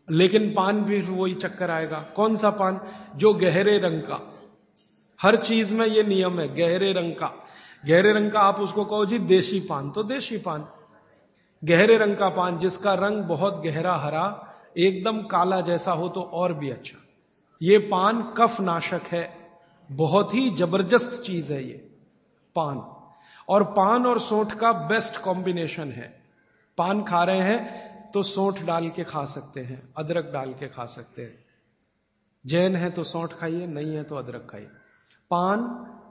लेकिन पान भी वही चक्कर आएगा। कौन सा पान? जो गहरे रंग का। हर चीज में ये नियम है, गहरे रंग का। गहरे रंग का आप उसको कहो जी देशी पान, तो देशी पान। गहरे रंग का पान जिसका रंग बहुत गहरा हरा, एकदम काला जैसा हो तो और भी अच्छा। ये पान कफ नाशक है, बहुत ही जबरदस्त चीज है ये पान। और पान और सौंठ का बेस्ट कॉम्बिनेशन है। पान खा रहे हैं तो सौंठ डाल के खा सकते हैं, अदरक डाल के खा सकते हैं। जैन है तो सौंठ खाइए, नहीं है तो अदरक खाइए। पान,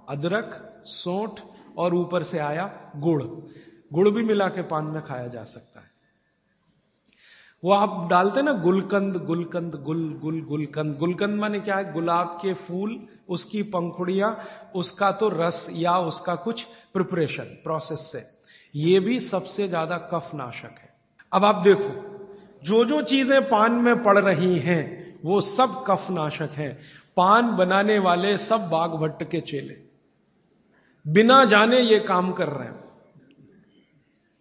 अदरक, सौंठ और ऊपर से आया गुड़। गुड़ भी मिला के पान में खाया जा सकता है। वो आप डालते ना गुलकंद, गुलकंद, गुलकंद। गुलकंद माने क्या है? गुलाब के फूल, उसकी पंखुड़ियां, उसका तो रस या उसका कुछ प्रिपरेशन प्रोसेस से, ये भी सबसे ज्यादा कफ नाशक है। अब आप देखो, जो जो चीजें पान में पड़ रही हैं वो सब कफनाशक हैं। पान बनाने वाले सब बाघभट्ट के चेले, बिना जाने ये काम कर रहे हैं।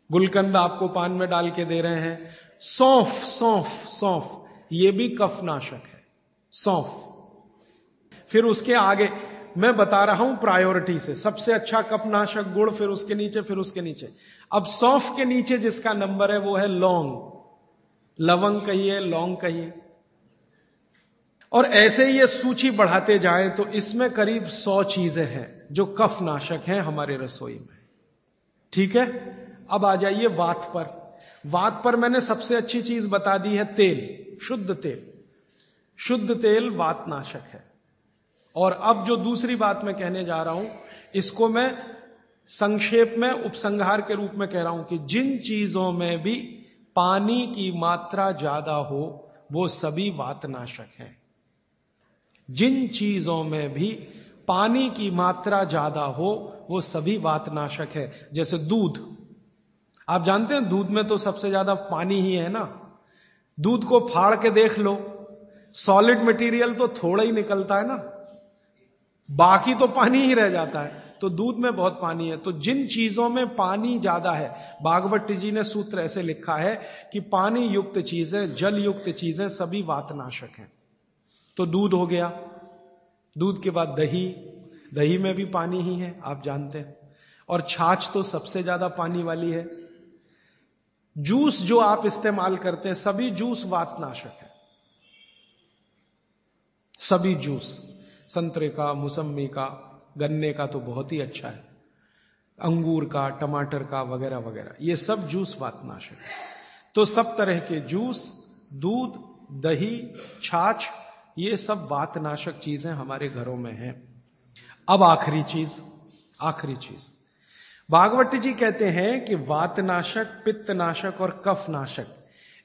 गुलकंद आपको पान में डाल के दे रहे हैं, सौंफ सौंफ सौंफ, ये भी कफनाशक है, सौंफ। फिर उसके आगे मैं बता रहा हूं प्रायोरिटी से, सबसे अच्छा कफनाशक गुड़, फिर उसके नीचे, फिर उसके नीचे। अब सौंफ के नीचे जिसका नंबर है वो है लौंग, लवंग कहिए, लौंग कहिए। और ऐसे ही ये सूची बढ़ाते जाएं तो इसमें करीब 100 चीजें हैं जो कफनाशक हैं हमारे रसोई में। ठीक है, अब आ जाइए वात पर। वात पर मैंने सबसे अच्छी चीज बता दी है, तेल, शुद्ध तेल। शुद्ध तेल वातनाशक है। और अब जो दूसरी बात मैं कहने जा रहा हूं, इसको मैं संक्षेप में उपसंहार के रूप में कह रहा हूं कि जिन चीजों में भी पानी की मात्रा ज्यादा हो वो सभी वातनाशक हैं। जिन चीजों में भी पानी की मात्रा ज्यादा हो वो सभी वातनाशक है। जैसे दूध, आप जानते हैं दूध में तो सबसे ज्यादा पानी ही है ना। दूध को फाड़ के देख लो, सॉलिड मटेरियल तो थोड़ा ही निकलता है ना, बाकी तो पानी ही रह जाता है। तो दूध में बहुत पानी है। तो जिन चीजों में पानी ज्यादा है, भागवत जी ने सूत्र ऐसे लिखा है कि पानी युक्त चीजें, जल युक्त चीजें सभी वातनाशक हैं। तो दूध हो गया, दूध के बाद दही, दही में भी पानी ही है, आप जानते हैं। और छाछ तो सबसे ज्यादा पानी वाली है। जूस जो आप इस्तेमाल करते हैं, सभी जूस वातनाशक है। सभी जूस, संतरे का, मौसम्मी का, गन्ने का तो बहुत ही अच्छा है, अंगूर का, टमाटर का, वगैरह वगैरह, ये सब जूस वातनाशक है। तो सब तरह के जूस, दूध, दही, छाछ, ये सब वातनाशक चीजें हमारे घरों में हैं। अब आखिरी चीज भागवत जी कहते हैं कि वातनाशक, पित्तनाशक और कफनाशक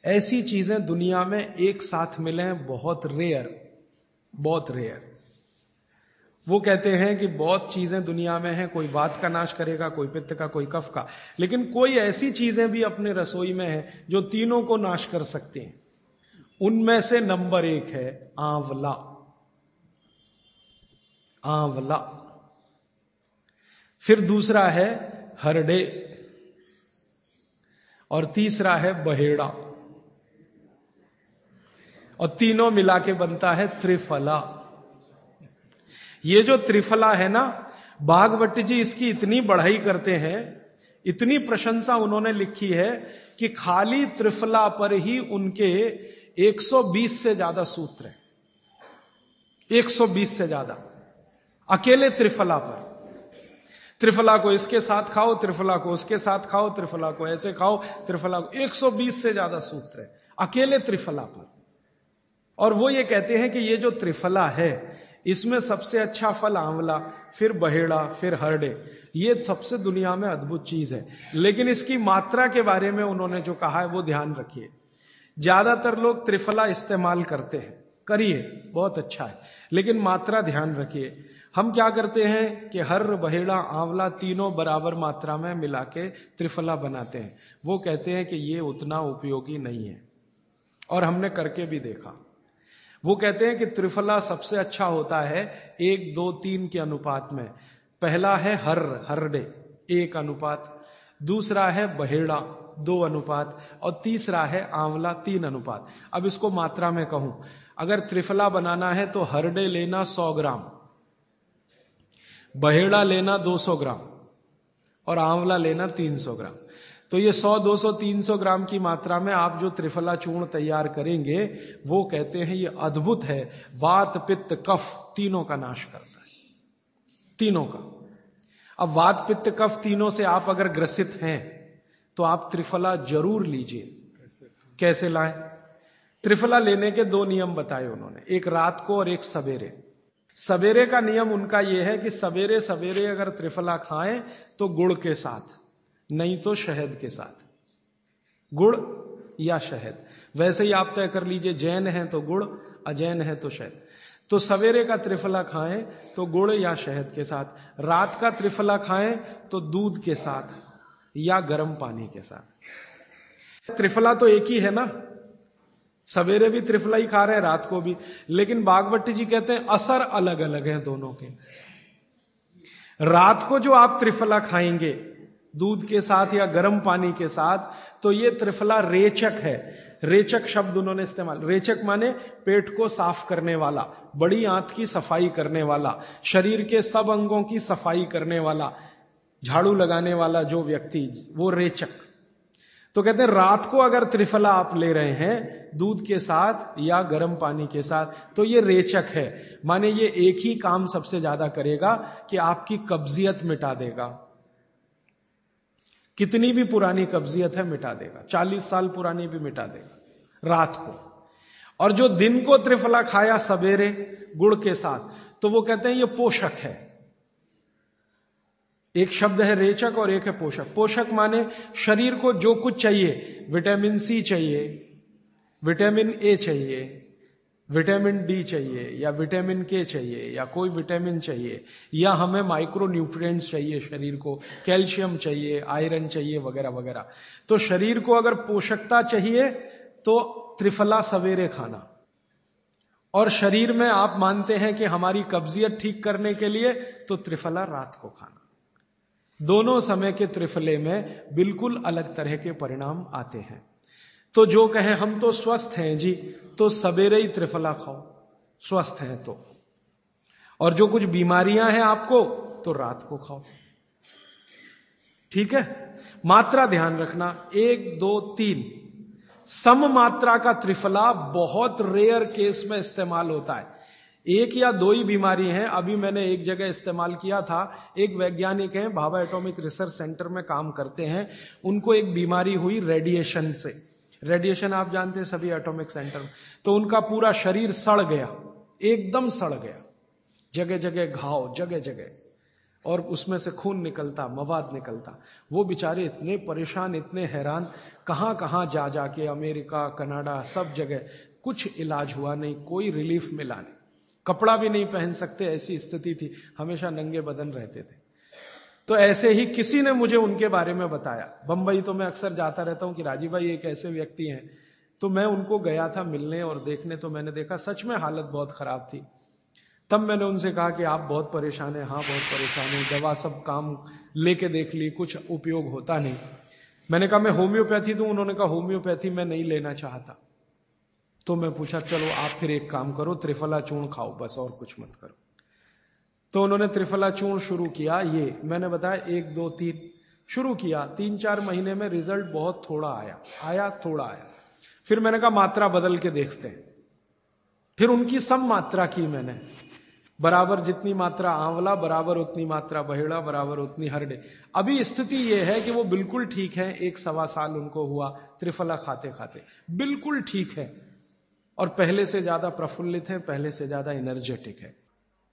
ऐसी चीजें दुनिया में एक साथ मिले हैं, बहुत रेयर, बहुत रेयर। वो कहते हैं कि बहुत चीजें दुनिया में हैं, कोई वात का नाश करेगा, कोई पित्त का, कोई कफ का, लेकिन कोई ऐसी चीजें भी अपने रसोई में हैं जो तीनों को नाश कर सकती हैं। उनमें से नंबर 1 है आंवला। आंवला। फिर दूसरा है हरडे, और तीसरा है बहेड़ा, और तीनों मिला के बनता है त्रिफला। ये जो त्रिफला है ना, भागवत जी इसकी इतनी बढ़ाई करते हैं, इतनी प्रशंसा उन्होंने लिखी है कि खाली त्रिफला पर ही उनके 120 से ज्यादा सूत्र हैं। 120 से ज्यादा अकेले त्रिफला पर। त्रिफला को इसके साथ खाओ, त्रिफला को उसके साथ खाओ, त्रिफला को ऐसे खाओ, त्रिफला को 120 से ज्यादा सूत्र है अकेले त्रिफला पर। और वो ये कहते हैं कि ये जो त्रिफला है, इसमें सबसे अच्छा फल आंवला, फिर बहेड़ा, फिर हरडे, ये सबसे दुनिया में अद्भुत चीज है। लेकिन इसकी मात्रा के बारे में उन्होंने जो कहा है वो ध्यान रखिए। ज्यादातर लोग त्रिफला इस्तेमाल करते हैं, करिए, बहुत अच्छा है, लेकिन मात्रा ध्यान रखिए। हम क्या करते हैं कि हर, बहेड़ा, आंवला तीनों बराबर मात्रा में मिला के त्रिफला बनाते हैं। वो कहते हैं कि ये उतना उपयोगी नहीं है, और हमने करके भी देखा। वो कहते हैं कि त्रिफला सबसे अच्छा होता है 1, 2, 3 के अनुपात में। पहला है हरडे 1 अनुपात, दूसरा है बहेड़ा 2 अनुपात, और तीसरा है आंवला 3 अनुपात। अब इसको मात्रा में कहूं, अगर त्रिफला बनाना है तो हरडे लेना 100 ग्राम, बहेड़ा लेना 200 ग्राम, और आंवला लेना 300 ग्राम। तो ये 100, 200, 300 ग्राम की मात्रा में आप जो त्रिफला चूर्ण तैयार करेंगे, वो कहते हैं ये अद्भुत है, वात, पित्त, कफ तीनों का नाश करता है, तीनों का। अब वात, पित्त, कफ तीनों से आप अगर ग्रसित हैं तो आप त्रिफला जरूर लीजिए। कैसे लाएं? त्रिफला लेने के 2 नियम बताए उन्होंने, एक रात को और एक सवेरे। सवेरे का नियम उनका यह है कि सवेरे सवेरे अगर त्रिफला खाएं तो गुड़ के साथ, नहीं तो शहद के साथ, गुड़ या शहद। वैसे ही आप तय कर लीजिए, जैन है तो गुड़, अजैन है तो शहद। तो सवेरे का त्रिफला खाएं तो गुड़ या शहद के साथ, रात का त्रिफला खाएं तो दूध के साथ या गर्म पानी के साथ। त्रिफला तो एक ही है ना, सवेरे भी त्रिफला ही खा रहे हैं, रात को भी। लेकिन बागवती जी कहते हैं असर अलग अलग है दोनों के। रात को जो आप त्रिफला खाएंगे दूध के साथ या गर्म पानी के साथ, तो ये त्रिफला रेचक है। रेचक शब्द उन्होंने इस्तेमाल, रेचक माने पेट को साफ करने वाला, बड़ी आंत की सफाई करने वाला, शरीर के सब अंगों की सफाई करने वाला, झाड़ू लगाने वाला जो व्यक्ति, वो रेचक। तो कहते हैं रात को अगर त्रिफला आप ले रहे हैं दूध के साथ या गर्म पानी के साथ, तो ये रेचक है। माने ये एक ही काम सबसे ज्यादा करेगा कि आपकी कब्जियत मिटा देगा। कितनी भी पुरानी कब्जियत है मिटा देगा, 40 साल पुरानी भी मिटा देगा रात को। और जो दिन को त्रिफला खाया सवेरे गुड़ के साथ, तो वो कहते हैं ये पोषक है। एक शब्द है रेचक और एक है पोषक। पोषक माने शरीर को जो कुछ चाहिए, विटामिन सी चाहिए, विटामिन ए चाहिए, विटामिन डी चाहिए, या विटामिन के चाहिए, या कोई विटामिन चाहिए, या हमें माइक्रो न्यूट्रिएंट्स चाहिए शरीर को, कैल्शियम चाहिए, आयरन चाहिए, वगैरह वगैरह। तो शरीर को अगर पोषकता चाहिए तो त्रिफला सवेरे खाना, और शरीर में आप मानते हैं कि हमारी कब्जियत ठीक करने के लिए, तो त्रिफला रात को खाना। दोनों समय के त्रिफले में बिल्कुल अलग तरह के परिणाम आते हैं। तो जो कहें हम तो स्वस्थ हैं जी, तो सवेरे ही त्रिफला खाओ स्वस्थ हैं तो, और जो कुछ बीमारियां हैं आपको, तो रात को खाओ। ठीक है। मात्रा ध्यान रखना, 1 2 3 सम मात्रा का त्रिफला बहुत रेयर केस में इस्तेमाल होता है। 1 या 2 ही बीमारी हैं। अभी मैंने एक जगह इस्तेमाल किया था, एक वैज्ञानिक हैं, भाभा एटॉमिक रिसर्च सेंटर में काम करते हैं, उनको एक बीमारी हुई रेडिएशन से। रेडिएशन आप जानते हैं सभी एटॉमिक सेंटर में। तो उनका पूरा शरीर सड़ गया, एकदम सड़ गया, जगह जगह घाव, जगह जगह, और उसमें से खून निकलता, मवाद निकलता। वो बेचारे इतने परेशान, इतने हैरान, कहां कहां जा जाके, अमेरिका, कनाडा, सब जगह, कुछ इलाज हुआ नहीं, कोई रिलीफ मिला नहीं। कपड़ा भी नहीं पहन सकते, ऐसी स्थिति थी, हमेशा नंगे बदन रहते थे। तो ऐसे ही किसी ने मुझे उनके बारे में बताया। बंबई तो मैं अक्सर जाता रहता हूं कि राजीव भाई एक ऐसे व्यक्ति हैं। तो मैं उनको गया था मिलने और देखने, तो मैंने देखा सच में हालत बहुत खराब थी। तब मैंने उनसे कहा कि आप बहुत परेशान हैं। हाँ बहुत परेशान हूं, दवा सब काम लेके देख ली, कुछ उपयोग होता नहीं। मैंने कहा मैं होम्योपैथी दूं? उन्होंने कहा होम्योपैथी मैं नहीं लेना चाहता। तो मैं पूछा चलो आप फिर एक काम करो, त्रिफला चूर्ण खाओ बस, और कुछ मत करो। तो उन्होंने त्रिफला चूर्ण शुरू किया। ये मैंने बताया 1 2 3 शुरू किया। 3-4 महीने में रिजल्ट बहुत थोड़ा आया, थोड़ा आया। फिर मैंने कहा मात्रा बदल के देखते हैं। फिर उनकी सम मात्रा की मैंने, बराबर जितनी मात्रा आंवला, बराबर उतनी मात्रा बहेड़ा, बराबर उतनी हरडे। अभी स्थिति यह है कि वो बिल्कुल ठीक है। 1-1.25 साल उनको हुआ त्रिफला खाते खाते, बिल्कुल ठीक है, और पहले से ज्यादा प्रफुल्लित है, पहले से ज्यादा एनर्जेटिक है।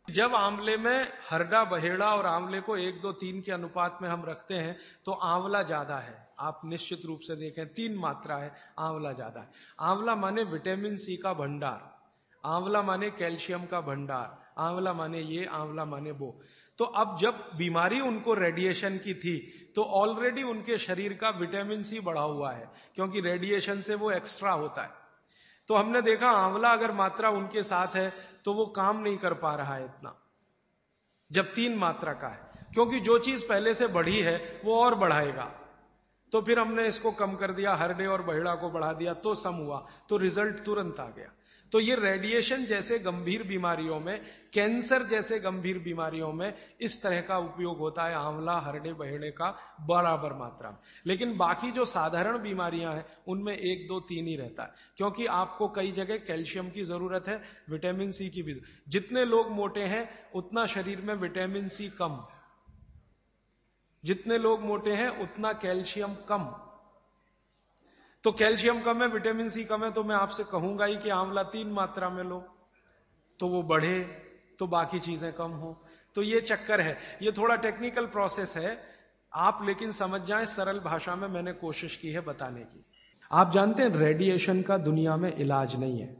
जब आंवले में हरडा, बहेड़ा और आंवले को 1 2 3 के अनुपात में हम रखते हैं, तो आंवला ज्यादा है। आप निश्चित रूप से देखें 3 मात्रा है, आंवला ज्यादा है। आंवला माने विटामिन सी का भंडार, आंवला माने कैल्शियम का भंडार, आंवला माने ये, आंवला माने वो। तो अब जब बीमारी उनको रेडिएशन की थी, तो ऑलरेडी उनके शरीर का विटामिन सी बढ़ा हुआ है, क्योंकि रेडिएशन से वो एक्स्ट्रा होता है। तो हमने देखा आंवला अगर मात्रा उनके साथ है तो वो काम नहीं कर पा रहा है इतना, जब 3 मात्रा का है, क्योंकि जो चीज पहले से बढ़ी है वो और बढ़ाएगा। तो फिर हमने इसको कम कर दिया, हरडे और बहेड़ा को बढ़ा दिया, तो सम हुआ, तो रिजल्ट तुरंत आ गया। तो ये रेडिएशन जैसे गंभीर बीमारियों में, कैंसर जैसे गंभीर बीमारियों में इस तरह का उपयोग होता है आंवला, हरडे, बहेड़े का बराबर मात्रा में। लेकिन बाकी जो साधारण बीमारियां हैं उनमें 1 2 3 ही रहता है, क्योंकि आपको कई जगह कैल्शियम की जरूरत है, विटामिन सी की भी। जितने लोग मोटे हैं उतना शरीर में विटामिन सी कम, जितने लोग मोटे हैं उतना कैल्शियम कम। तो कैल्शियम कम है, विटामिन सी कम है, तो मैं आपसे कहूंगा ही कि आंवला 3 मात्रा में लो, तो वो बढ़े, तो बाकी चीजें कम हो। तो ये चक्कर है, ये थोड़ा टेक्निकल प्रोसेस है, आप लेकिन समझ जाएं, सरल भाषा में मैंने कोशिश की है बताने की। आप जानते हैं रेडिएशन का दुनिया में इलाज नहीं है।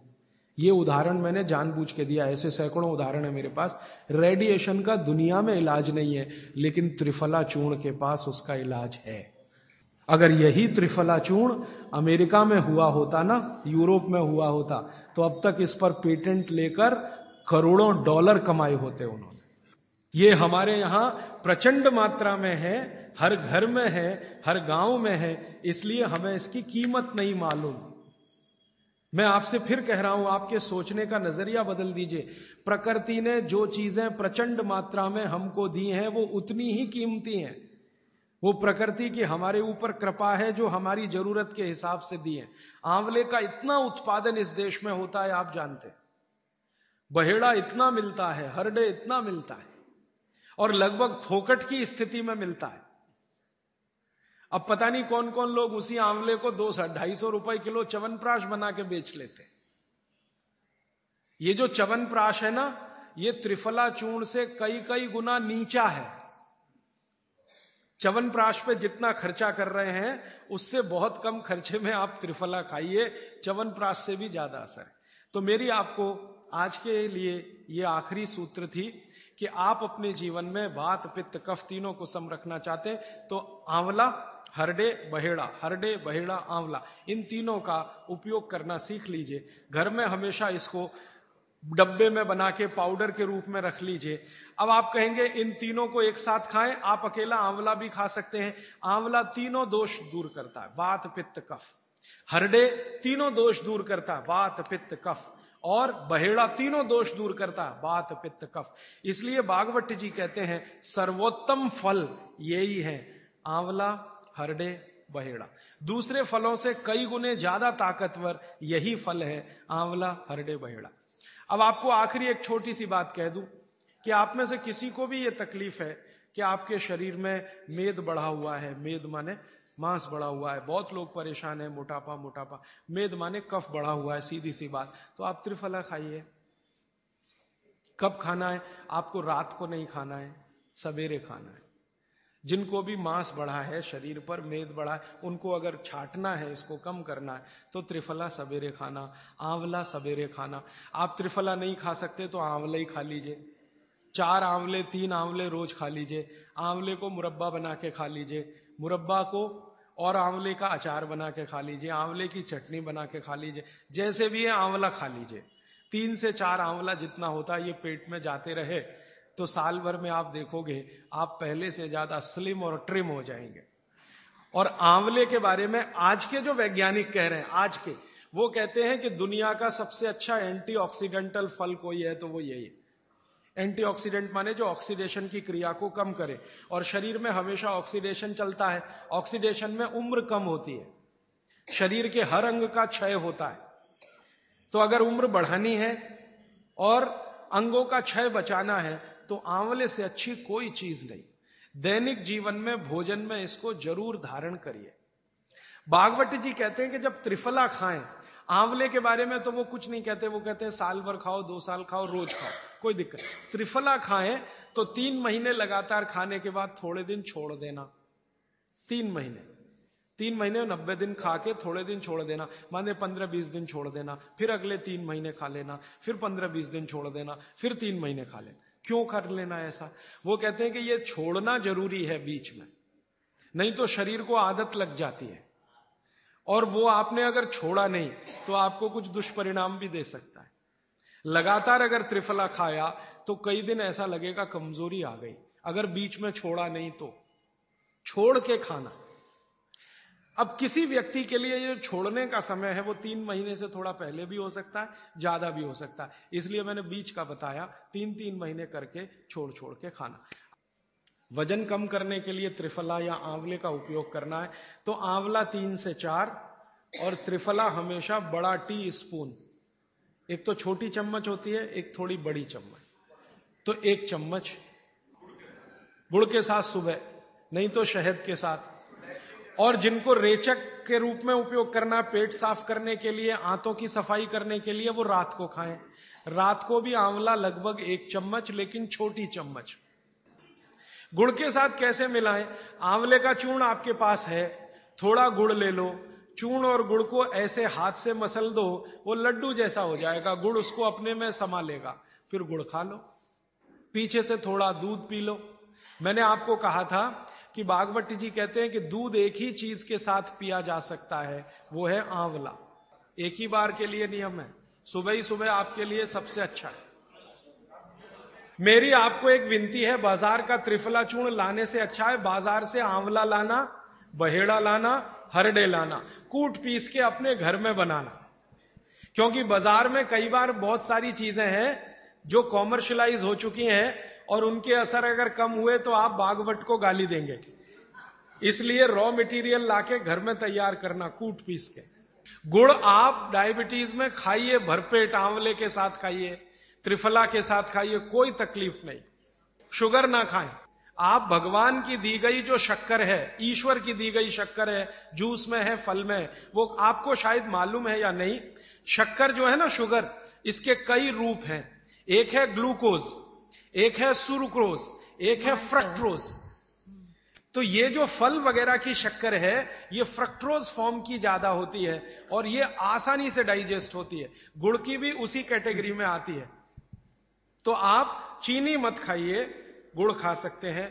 ये उदाहरण मैंने जानबूझ के दिया, ऐसे सैकड़ों उदाहरण है मेरे पास। रेडिएशन का दुनिया में इलाज नहीं है, लेकिन त्रिफला चूर्ण के पास उसका इलाज है। अगर यही त्रिफला चूर्ण अमेरिका में हुआ होता ना, यूरोप में हुआ होता, तो अब तक इस पर पेटेंट लेकर करोड़ों डॉलर कमाए होते उन्होंने। ये हमारे यहां प्रचंड मात्रा में है, हर घर में है, हर गांव में है, इसलिए हमें इसकी कीमत नहीं मालूम। मैं आपसे फिर कह रहा हूं, आपके सोचने का नजरिया बदल दीजिए। प्रकृति ने जो चीजें प्रचंड मात्रा में हमको दी हैं वो उतनी ही कीमती हैं। वो प्रकृति की हमारे ऊपर कृपा है जो हमारी जरूरत के हिसाब से दी है। आंवले का इतना उत्पादन इस देश में होता है, आप जानते हैं। बहेड़ा इतना मिलता है, हरडे इतना मिलता है, और लगभग फोकट की स्थिति में मिलता है। अब पता नहीं कौन कौन लोग उसी आंवले को 200-250 रुपए किलो च्यवनप्राश बना के बेच लेते हैं। ये जो च्यवनप्राश है ना, ये त्रिफला चूर्ण से कई कई गुना नीचा है। च्यवनप्राश पे जितना खर्चा कर रहे हैं उससे बहुत कम खर्चे में आप त्रिफला खाइए, च्यवनप्राश से भी ज्यादा असर है। तो मेरी आपको आज के लिए ये आखिरी सूत्र थी कि आप अपने जीवन में वात पित्त कफ तीनों को सम रखना चाहते हैं तो आंवला, हरडे, बहेड़ा, हरडे, बहेड़ा, आंवला, इन तीनों का उपयोग करना सीख लीजिए। घर में हमेशा इसको डब्बे में बना के पाउडर के रूप में रख लीजिए। अब आप कहेंगे इन तीनों को एक साथ खाएं, आप अकेला आंवला भी खा सकते हैं। आंवला तीनों दोष दूर करता है, वात पित्त कफ। हरडे तीनों दोष दूर करता है, वात पित्त कफ। और बहेड़ा तीनों दोष दूर करता है, वात पित्त कफ। इसलिए भागवत जी कहते हैं सर्वोत्तम फल यही है, आंवला, हरडे, बहेड़ा। दूसरे फलों से कई गुने ज्यादा ताकतवर यही फल है, आंवला, हरडे, बहेड़ा। अब आपको आखिरी एक छोटी सी बात कह दूं कि आप में से किसी को भी यह तकलीफ है कि आपके शरीर में मेद बढ़ा हुआ है, मेद माने मांस बढ़ा हुआ है, बहुत लोग परेशान है, मोटापा, मोटापा, मेद माने कफ बढ़ा हुआ है, सीधी सी बात। तो आप त्रिफला खाइए। कब खाना है? आपको रात को नहीं खाना है, सवेरे खाना है। जिनको भी मांस बढ़ा है, शरीर पर मेद बढ़ा है, उनको अगर छाटना है, इसको कम करना है, तो त्रिफला सवेरे खाना, आंवला सवेरे खाना। आप त्रिफला नहीं खा सकते तो आंवला ही खा लीजिए। 4 आंवले, 3 आंवले रोज खा लीजिए। आंवले को मुरब्बा बना के खा लीजिए, मुरब्बा को और आंवले का अचार बना के खा लीजिए, आंवले की चटनी बना के खा लीजिए, जैसे भी है आंवला खा लीजिए। 3 से 4 आंवला जितना होता है ये पेट में जाते रहे तो साल भर में आप देखोगे आप पहले से ज्यादा स्लिम और ट्रिम हो जाएंगे। और आंवले के बारे में आज के जो वैज्ञानिक कह रहे हैं, आज के, वो कहते हैं कि दुनिया का सबसे अच्छा एंटीऑक्सीडेंटल फल कोई है तो वो यही है। एंटीऑक्सीडेंट माने जो ऑक्सीडेशन की क्रिया को कम करे, और शरीर में हमेशा ऑक्सीडेशन चलता है। ऑक्सीडेशन में उम्र कम होती है, शरीर के हर अंग का क्षय होता है। तो अगर उम्र बढ़ानी है और अंगों का क्षय बचाना है तो आंवले से अच्छी कोई चीज नहीं। दैनिक जीवन में भोजन में इसको जरूर धारण करिए। भागवत जी कहते हैं कि जब त्रिफला खाएं, आंवले के बारे में तो वो कुछ नहीं कहते, वो कहते हैं साल भर खाओ, 2 साल खाओ, रोज खाओ, कोई दिक्कत। त्रिफला खाएं तो 3 महीने लगातार खाने के बाद थोड़े दिन छोड़ देना। 3 महीने 90 दिन खा के थोड़े दिन छोड़ देना, माने 15-20 दिन छोड़ देना, फिर अगले 3 महीने खा लेना, फिर 15-20 दिन छोड़ देना, फिर 3 महीने खा लेना। क्यों कर लेना ऐसा? वो कहते हैं कि ये छोड़ना जरूरी है बीच में, नहीं तो शरीर को आदत लग जाती है, और वो आपने अगर छोड़ा नहीं तो आपको कुछ दुष्परिणाम भी दे सकता है। लगातार अगर त्रिफला खाया तो कई दिन ऐसा लगेगा कमजोरी आ गई, अगर बीच में छोड़ा नहीं तो। छोड़ के खाना। अब किसी व्यक्ति के लिए ये छोड़ने का समय है वो 3 महीने से थोड़ा पहले भी हो सकता है, ज्यादा भी हो सकता है, इसलिए मैंने बीच का बताया। 3-3 महीने करके छोड़ छोड़ के खाना। वजन कम करने के लिए त्रिफला या आंवले का उपयोग करना है तो आंवला 3 से 4 और त्रिफला हमेशा बड़ा टी स्पून, एक तो छोटी चम्मच होती है, एक थोड़ी बड़ी चम्मच, तो 1 चम्मच गुड़ के साथ सुबह, नहीं तो शहद के साथ। और जिनको रेचक के रूप में उपयोग करना, पेट साफ करने के लिए, आंतों की सफाई करने के लिए, वो रात को खाएं। रात को भी आंवला लगभग 1 चम्मच, लेकिन छोटी चम्मच। गुड़ के साथ कैसे मिलाएं? आंवले का चूर्ण आपके पास है, थोड़ा गुड़ ले लो, चूर्ण और गुड़ को ऐसे हाथ से मसल दो, वो लड्डू जैसा हो जाएगा, गुड़ उसको अपने में समा लेगा, फिर गुड़ खा लो। पीछे से थोड़ा दूध पी लो। मैंने आपको कहा था कि भागवत जी कहते हैं कि दूध एक ही चीज के साथ पिया जा सकता है, वो है आंवला। एक ही बार के लिए नियम है, सुबह ही सुबह आपके लिए सबसे अच्छा है। मेरी आपको एक विनती है, बाजार का त्रिफला चूर्ण लाने से अच्छा है बाजार से आंवला लाना, बहेड़ा लाना, हरडे लाना, कूट पीस के अपने घर में बनाना। क्योंकि बाजार में कई बार बहुत सारी चीजें हैं जो कॉमर्शलाइज हो चुकी हैं और उनके असर अगर कम हुए तो आप भागवत को गाली देंगे। इसलिए रॉ मटेरियल लाके घर में तैयार करना, कूट पीस के। गुड़ आप डायबिटीज में खाइए, भरपेट आंवले के साथ खाइए, त्रिफला के साथ खाइए, कोई तकलीफ नहीं। शुगर ना खाएं। आप भगवान की दी गई जो शक्कर है, ईश्वर की दी गई शक्कर है, जूस में है, फल में है, वो आपको शायद मालूम है या नहीं। शक्कर जो है ना, शुगर, इसके कई रूप हैं। एक है ग्लूकोज, एक है सुक्रोज, एक है फ्रक्टोज। तो ये जो फल वगैरह की शक्कर है, ये फ्रक्टोज फॉर्म की ज्यादा होती है और ये आसानी से डाइजेस्ट होती है। गुड़ की भी उसी कैटेगरी में आती है। तो आप चीनी मत खाइए, गुड़ खा सकते हैं,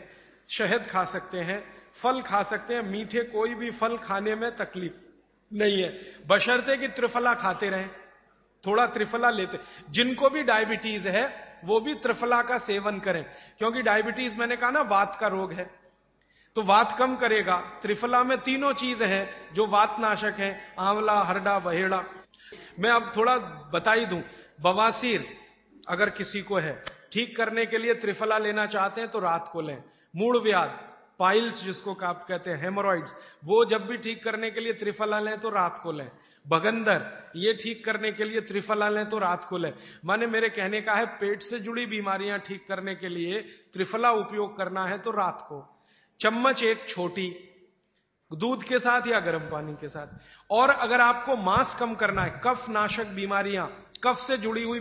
शहद खा सकते हैं, फल खा सकते हैं। मीठे कोई भी फल खाने में तकलीफ नहीं है, बशर्ते कि त्रिफला खाते रहें, थोड़ा त्रिफला लेते। जिनको भी डायबिटीज है वो भी त्रिफला का सेवन करें, क्योंकि डायबिटीज मैंने कहा ना वात का रोग है, तो वात कम करेगा। त्रिफला में तीनों चीज हैं जो वात नाशक हैं, आंवला, हरडा, बहेड़ा। मैं अब थोड़ा बता ही दूं, बवासीर अगर किसी को है, ठीक करने के लिए त्रिफला लेना चाहते हैं तो रात को लें। मूढ़ व्याध, पाइल्स जिसको आप कहते हैं, हेमोरॉइड्स, वो जब भी ठीक करने के लिए त्रिफला लें तो रात को लें। भगंदर, ये ठीक करने के लिए त्रिफला लें तो रात को लें। माने मेरे कहने का है, पेट से जुड़ी बीमारियां ठीक करने के लिए त्रिफला उपयोग करना है तो रात को। चम्मच एक छोटी, दूध के साथ या गर्म पानी के साथ। और अगर आपको मांस कम करना है, कफ नाशक बीमारियां, कफ से जुड़ी हुई